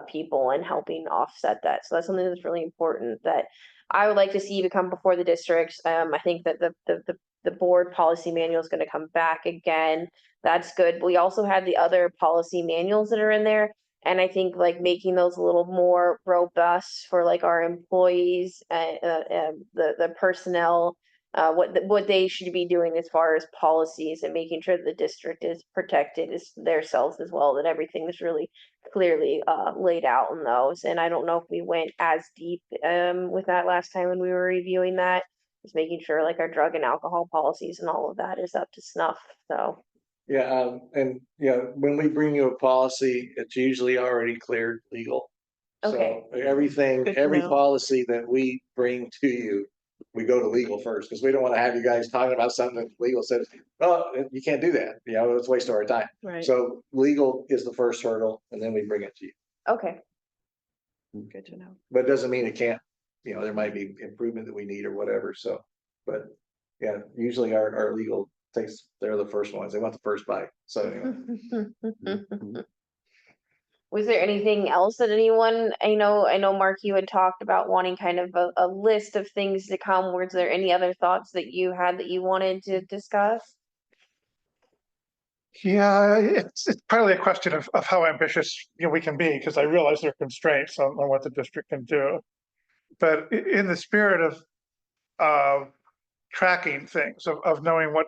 people and helping offset that. So that's something that's really important that I would like to see become before the districts. I think that the board policy manual is going to come back again. That's good. We also had the other policy manuals that are in there. And I think like making those a little more robust for like our employees, the personnel, what they should be doing as far as policies, and making sure that the district is protected as themselves as well, that everything is really clearly laid out in those. And I don't know if we went as deep with that last time when we were reviewing that, just making sure like our drug and alcohol policies and all of that is up to snuff. So Yeah, and when we bring you a policy, it's usually already cleared legal. Okay. So everything, Good to every know. policy that we bring to you, we go to legal first, because we don't want to have you guys talking about something that legal says, oh, you can't do that. It's a waste of our time. Right. So legal is the first hurdle, and then we bring it to you. okay. Good to know. But it doesn't mean it can't, there might be improvement that we need or whatever. So, but yeah, usually our legal they're the first ones. They want the first bite. So anyway. Was there anything else that anyone, I know Mark, you had talked about wanting kind of a list of things to come. Was there any other thoughts that you had that you wanted to discuss? Yeah, it's partly a question of how ambitious we can be, because I realize there are constraints on what the district can do. But in the spirit of tracking things, of knowing what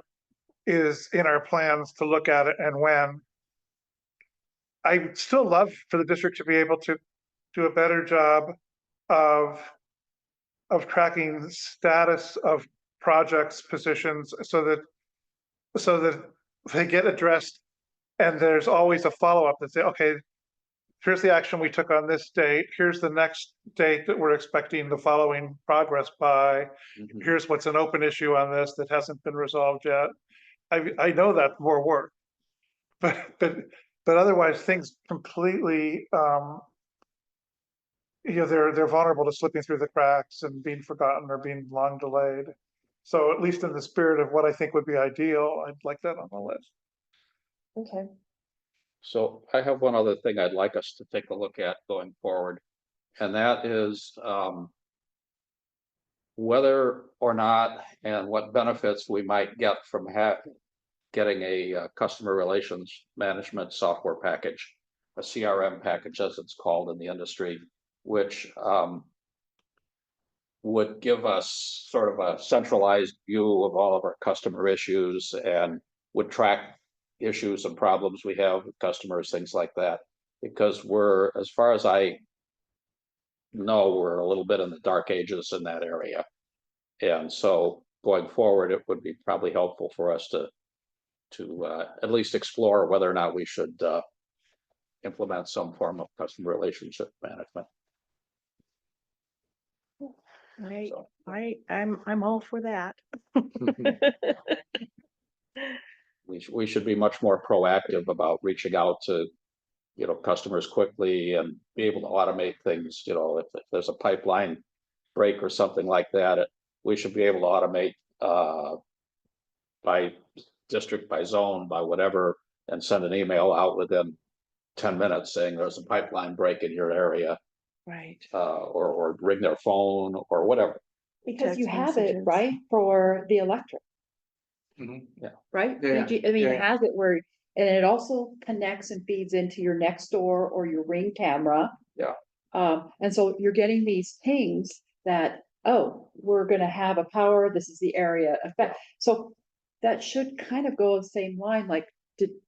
is in our plans to look at it and when, I would still love for the district to be able to do a better job of tracking the status of projects, positions, so that they get addressed, and there's always a follow-up that say, okay, here's the action we took on this date, here's the next date that we're expecting the following progress by, here's what's an open issue on this that hasn't been resolved yet. I know that's more work, but otherwise things completely, they're vulnerable to slipping through the cracks and being forgotten or being long delayed. So at least in the spirit of what I think would be ideal, I'd like that on the list. Okay. So I have one other thing I'd like us to take a look at going forward, and that is whether or not and what benefits we might get from getting a customer relations management software package, a CRM package, as it's called in the industry, which would give us sort of a centralized view of all of our customer issues and would track issues and problems we have with customers, things like that. Because we're, as far as I know, we're a little bit in the dark ages in that area. And so going forward, it would be probably helpful for us to at least explore whether or not we should implement some form of customer relationship management. So, I'm all for that. we should be much more proactive about reaching out to, customers quickly and be able to automate things. If there's a pipeline break or something like that, we should be able to automate by district, by zone, by whatever, and send an email out within 10 minutes saying there's a pipeline break in your area, Right. or ring their phone or whatever. Because you Text have it, messages. right, for the electric, Yeah. right? Yeah, I mean, yeah. it has it where, and it also connects and feeds into your next door or your Ring camera. Yeah. And so you're getting these pings that, oh, we're gonna have a power, this is the area effect. So that should kind of go the same line, like,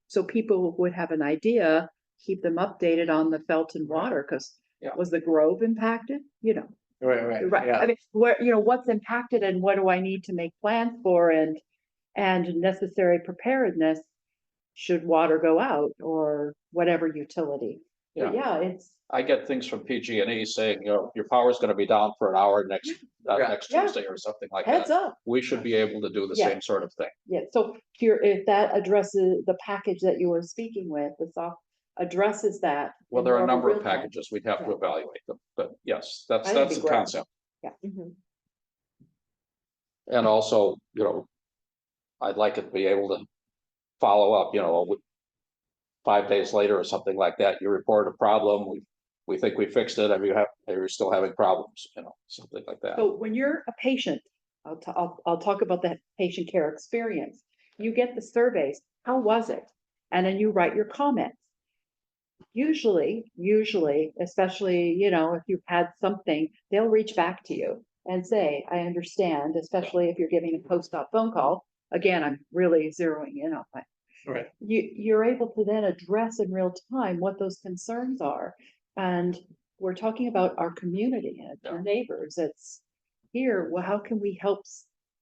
so people would have an idea, keep them updated on the Felton water, because Yeah. was the Grove impacted? Right, Right, yeah. I mean, what's impacted and what do I need to make plans for and necessary preparedness should water go out or whatever utility. But yeah, it's, I get things from PG&E saying, your power's gonna be down for an hour next Yeah. Yeah. Tuesday or something like heads that. up. We should be able to do the Yeah. same sort of thing. Yeah, so if that addresses the package that you were speaking with, the soft addresses that. Well, in there are a more of number of real time. packages. We'd have to Yeah. evaluate them, but yes, that's I think it'd the be great. concept. Yeah. And also, I'd like it to be able to follow up, 5 days later or something like that. You report a problem, we think we fixed it, are you still having problems, something like that. So when you're a patient, I'll talk about that patient care experience. You get the surveys, how was it? And then you write your comments. Usually, especially, if you've had something, they'll reach back to you and say, I understand, especially if you're giving a post-op phone call. Again, I'm really zeroing in on that. Right. You're able to then address in real time what those concerns are. And we're talking about our community and our neighbors. It's here, well, how can we help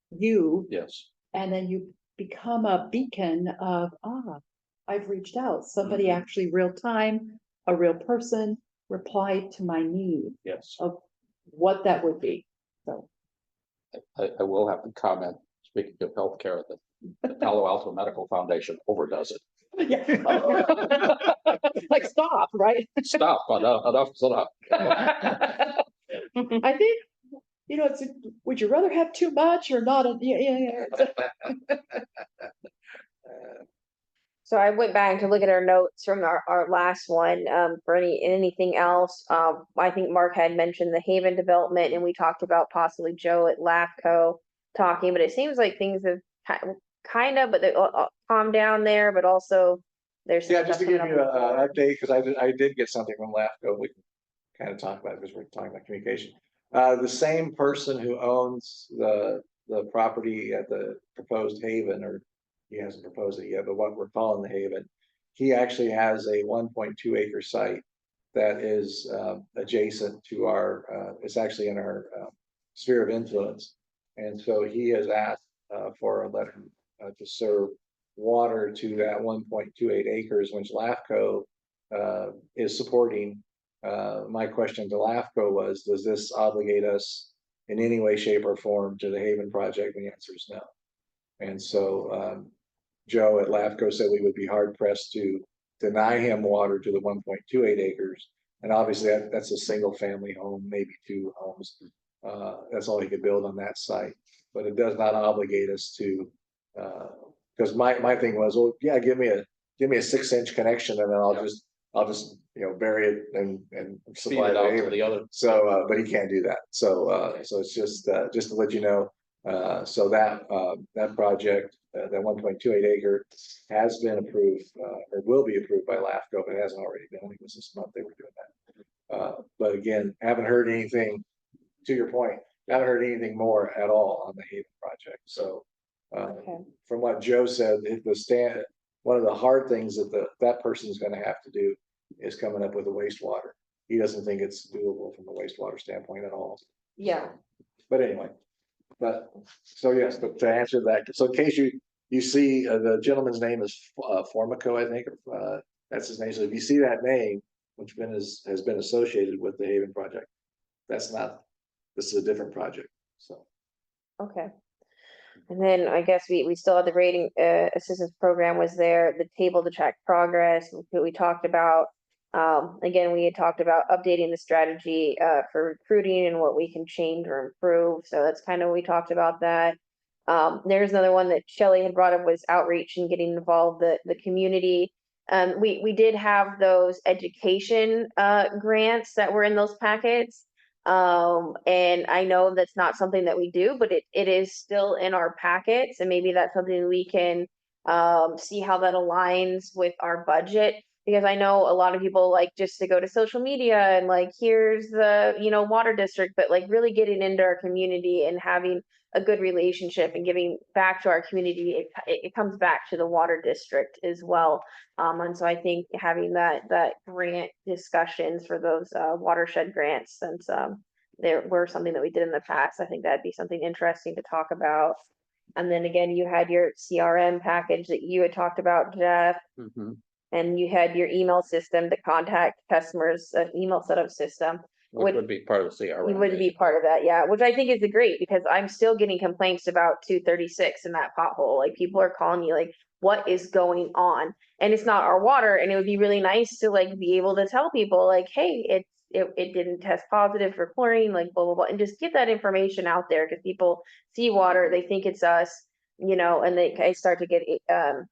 you? Yes, And then you become a beacon of, I've reached out, somebody actually real time, a real person replied to my need yes. of what that would be. So, I will have to comment, speaking of healthcare, that the Palo Alto Medical Foundation overdoes it. yeah. Like, stop, right? Stop, enough is enough. I think, it's, would you rather have too much or not? Yeah. So I went back to look at our notes from our last one, for anything else. I think Mark had mentioned the Haven development and we talked about possibly Joe at LAFCO talking, but it seems like things have kind of, but they calmed down there, but also there's. some Yeah, just to stuff give coming you up. an update, because I did get something from LAFCO, we can kind of talk about it because we're talking about communication. The same person who owns the property at the proposed Haven, or he hasn't proposed it yet, but what we're calling the Haven, he actually has a 1.2 acre site that is adjacent to our, it's actually in our sphere of influence. And so he has asked for a letter to serve water to that 1.28 acres, which LAFCO is supporting. My question to LAFCO was, does this obligate us in any way, shape, or form to the Haven project? And the answer is no. And so Joe at LAFCO said we would be hard pressed to deny him water to the 1.28 acres. And obviously that's a single family home, maybe 2 homes. That's all he could build on that site, but it does not obligate us to, because my thing was, well, yeah, give me a 6-inch connection and then I'll just bury it and Feed supply it the out to Haven. the other. So, but he can't do that. So it's just to let you know, So that project, that 1.28 acre has been approved, or will be approved by LAFCO, but it hasn't already been. I think it was this month they were doing that. But again, haven't heard anything, to your point, haven't heard anything more at all on the Haven project. So Okay. from what Joe said, one of the hard things that person's gonna have to do is coming up with a wastewater. He doesn't think it's doable from a wastewater standpoint at all. Yeah. But anyway, so yes, but to answer that, so in case you see, the gentleman's name is Formico, I think, that's his name. So if you see that name, which has been associated with the Haven project, this is a different project, so. Okay. And then I guess we still had the rating assistance program was there, the table to track progress that we talked about. Again, we had talked about updating the strategy for recruiting and what we can change or improve. So that's kind of, we talked about that. There's another one that Shelley had brought up was outreach and getting involved the community. We did have those education grants that were in those packets. And I know that's not something that we do, but it is still in our packets, and maybe that's something we can see how that aligns with our budget. Because I know a lot of people like just to go to social media and like, here's the, water district, but like really getting into our community and having a good relationship and giving back to our community, it comes back to the water district as well. And so I think having that grant discussions for those watershed grants, since there were something that we did in the past, I think that'd be something interesting to talk about. And then again, you had your CRM package that you had talked about, Jeff, and you had your email system to contact customers, email setup system. Which would be part of the CRM. Would be part of that, yeah, which I think is great, because I'm still getting complaints about 236 in that pothole. Like, people are calling me like, what is going on? And it's not our water, and it would be really nice to like be able to tell people like, hey, it didn't test positive for chlorine, like blah blah blah, and just get that information out there, because people see water, they think it's us, and I start to get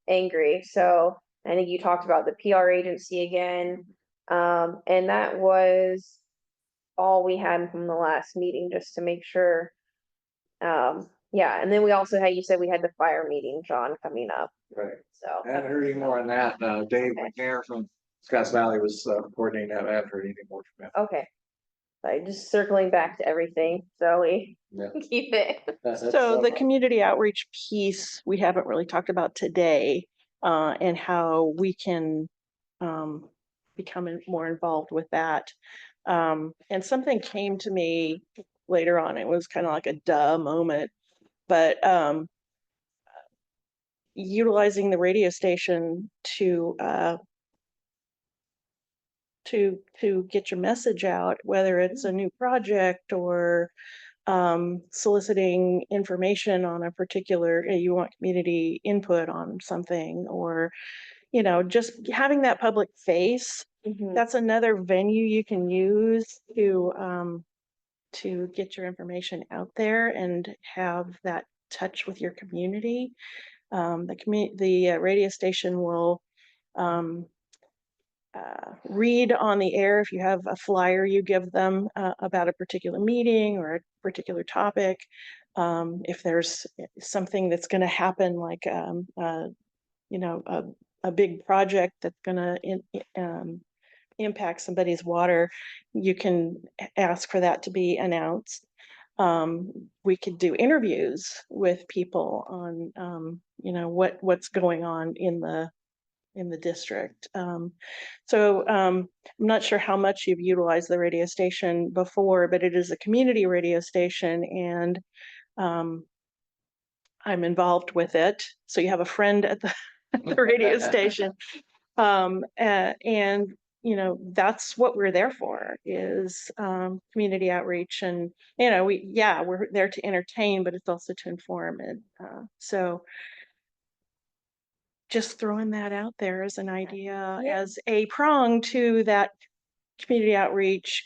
angry. So I think you talked about the PR agency again, and that was all we had from the last meeting, just to make sure. Yeah, and then we also had, you said we had the fire meeting, John, coming up, Right. so. I haven't heard any more on that. Dave Okay. McNair from Scotts Valley was coordinating that. I haven't heard anything more from him. Okay. So just circling back to everything, so we Yeah. keep it. So the community outreach piece, we haven't really talked about today, and how we can become more involved with that. And something came to me later on. It was kind of like a duh moment, but utilizing the radio station to get your message out, whether it's a new project or soliciting information on a particular, you want community input on something, or just having that public face. That's another venue you can use to get your information out there and have that touch with your community. The radio station will read on the air if you have a flyer you give them about a particular meeting or a particular topic. If there's something that's going to happen, like a big project that's going to impact somebody's water, you can ask for that to be announced. We could do interviews with people on what's going on in the district. So I'm not sure how much you've utilized the radio station before, but it is a community radio station, and I'm involved with it. So you have a friend at the radio station. And that's what we're there for, is community outreach. And we're there to entertain, but it's also to inform. And so just throwing that out there as an idea, as a prong to that community outreach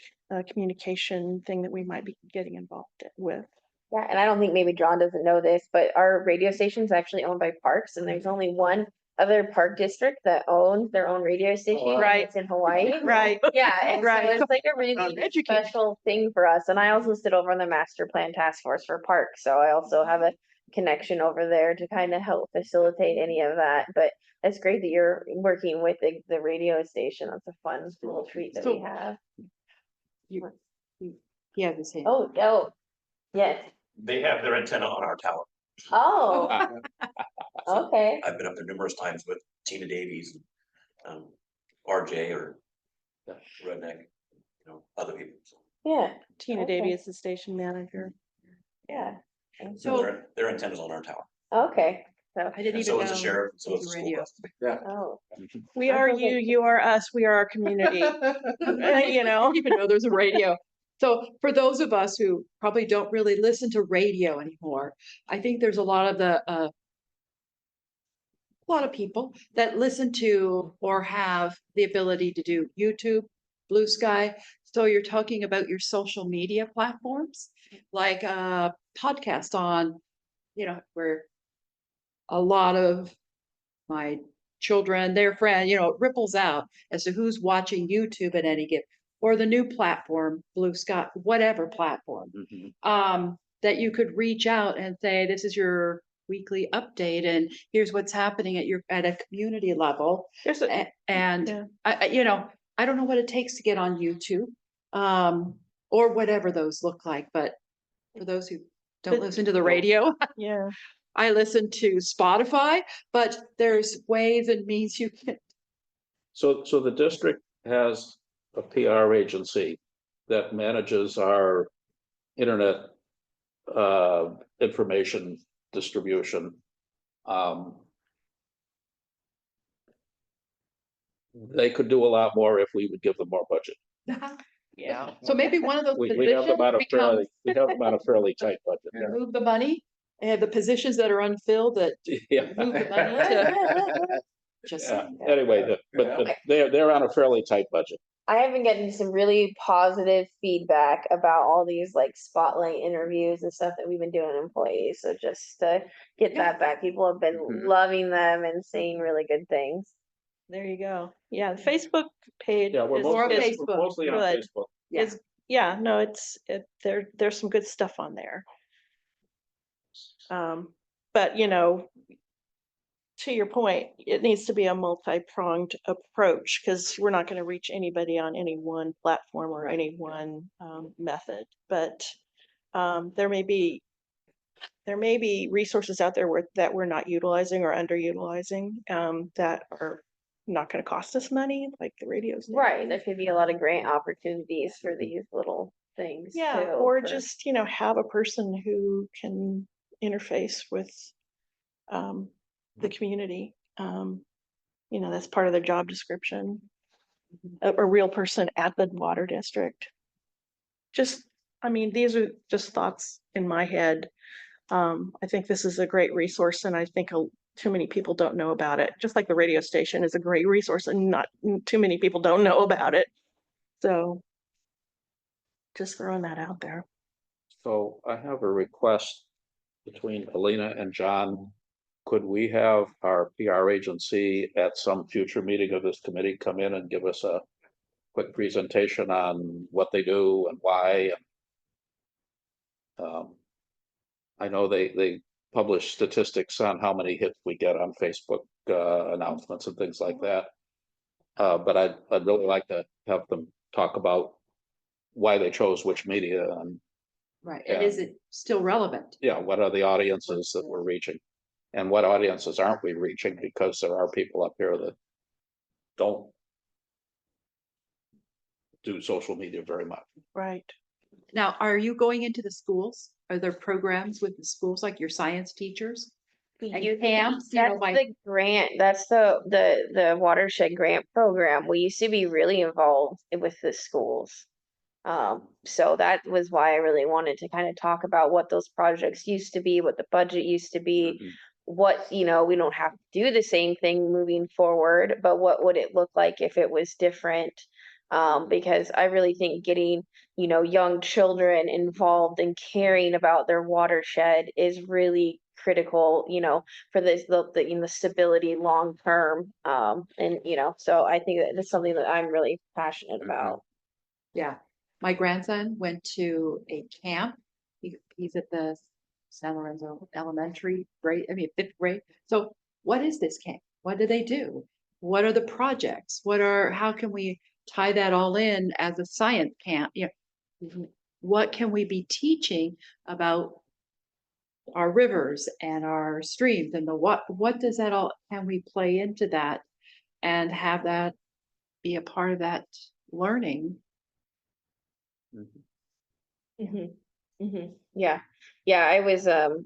communication thing that we might be getting involved with. Yeah, and I don't think maybe John doesn't know this, but our radio station is actually owned by Parks, and there's only one other park district that owns their own radio station. and Right. It's in Hawaii. Right. Yeah, and so Right. it's like a really Educate. special thing for us. And I also sit over on the master plan task force for parks, so I also have a connection over there to kind of help facilitate any of that. But it's great that you're working with the radio station. That's a fun little treat that we So- have. He has his hand. Oh, yes. They have their antenna on our tower. Oh, So okay. I've been up there numerous times with Tina Davies, RJ or Redneck, other people. So Yeah, Tina Okay. Davy is the station manager. yeah. So- their antenna's on our tower. Okay, so, I didn't And even so is the know sheriff, so it is was the a school radio. bus. oh, We That are sounds you, like- you are us, we are our community, you I know? didn't even know there's a radio. So for those of us who probably don't really listen to radio anymore, I think there's a lot of a lot of people that listen to or have the ability to do YouTube, Blue Sky. So you're talking about your social media platforms, like a podcast on, where a lot of my children, their friend, it ripples out as to who's watching YouTube at any given, or the new platform, Blue Sky, whatever platform, that you could reach out and say, this is your weekly update and here's what's happening at a community level. There's a, And Yeah. I don't know what it takes to get on YouTube, or whatever those look like, but for those who don't But- listen to the radio, yeah, I listen to Spotify, but there's ways and means you can. So the district has a PR agency that manages our internet information distribution. They could do a lot more if we would give them more budget. yeah. So maybe one of those We have positions them on a fairly, becomes we have them on a fairly tight budget. move the money and the positions that are unfilled that Yeah. move the money to just. Yeah, anyway, but they're on a fairly tight budget. I have been getting some really positive feedback about all these like spotlight interviews and stuff that we've been doing with employees. So just to get Yeah. that back, people have been Mhm. loving them and saying really good things. There you go. Yeah, the Facebook page Yeah, we're is, more on mostly, is, we're mostly on good. Facebook. Yeah. is, yeah, no, there's some good stuff on there. But to your point, it needs to be a multi-pronged approach because we're not going to reach anybody on any one platform or any one method. But there may be resources out there that we're not utilizing or underutilizing that are not going to cost us money, like the radios. Right, there could be a lot of grant opportunities for these little things. Yeah, too, or for- just, have a person who can interface with the community. That's part of their job description. A real person at the water district. These are just thoughts in my head. I think this is a great resource and I think too many people don't know about it. Just like the radio station is a great resource and not too many people don't know about it. So just throwing that out there. So I have a request between Alina and John. Could we have our PR agency at some future meeting of this committee come in and give us a quick presentation on what they do and why? I know they publish statistics on how many hits we get on Facebook announcements and things like that. But I'd really like to have them talk about why they chose which media and Right, Yeah. and is it still relevant? what are the audiences that we're reaching? And what audiences aren't we reaching? Because there are people up here that don't do social media very much. Right. Now, are you going into the schools? Are there programs with the schools, like your science teachers? And You- camps, That's the grant, that's the watershed grant program. We used to be really involved with the schools. So that was why I really wanted to kind of talk about what those projects used to be, what the budget used to be. Mhm. What, we don't have to do the same thing moving forward, but what would it look like if it was different? Because I really think getting, young children involved and caring about their watershed is really critical, for the stability long term. And, so I think that it's something that I'm really passionate about. Yeah, my grandson went to a camp. He's at the San Lorenzo Elementary grade, I mean, fifth grade. So what is this camp? What do they do? What are the projects? How can we tie that all in as a science camp? What can we be teaching about our rivers and our streams and what does that all, can we play into that and have that be a part of that learning? Yeah, yeah, I was, I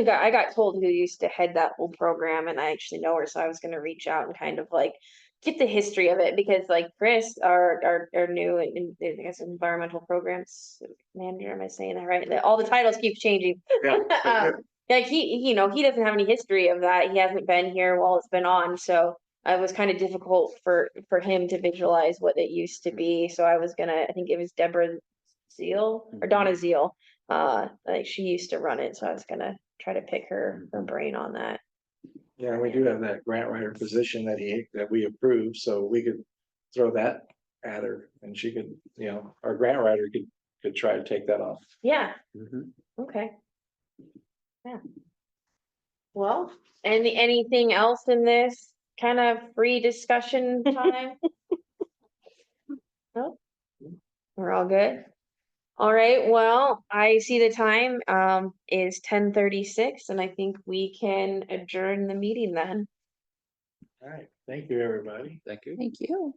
got told who used to head that whole program, and I actually know her, so I was gonna reach out and kind of like get the history of it, because like Chris, our new, I guess, environmental programs manager, am I saying that right? All the titles keep changing. Yeah. Like he doesn't have any history of that. He hasn't been here while it's been on, so it was kind of difficult for him to visualize what it used to be. So I think it was Deborah Zeal or Donna Zeal. Like she used to run it, so I was gonna try to pick her brain on that. Yeah, and we do have that grant writer position that we approved, so we could throw that at her and she could, our grant writer could try to take that off. Yeah. Okay. Yeah. Well, anything else in this kind of free discussion time? No? We're all good? All right, well, I see the time is 10:36, and I think we can adjourn the meeting then. All right, thank you, everybody. Thank you. Thank you.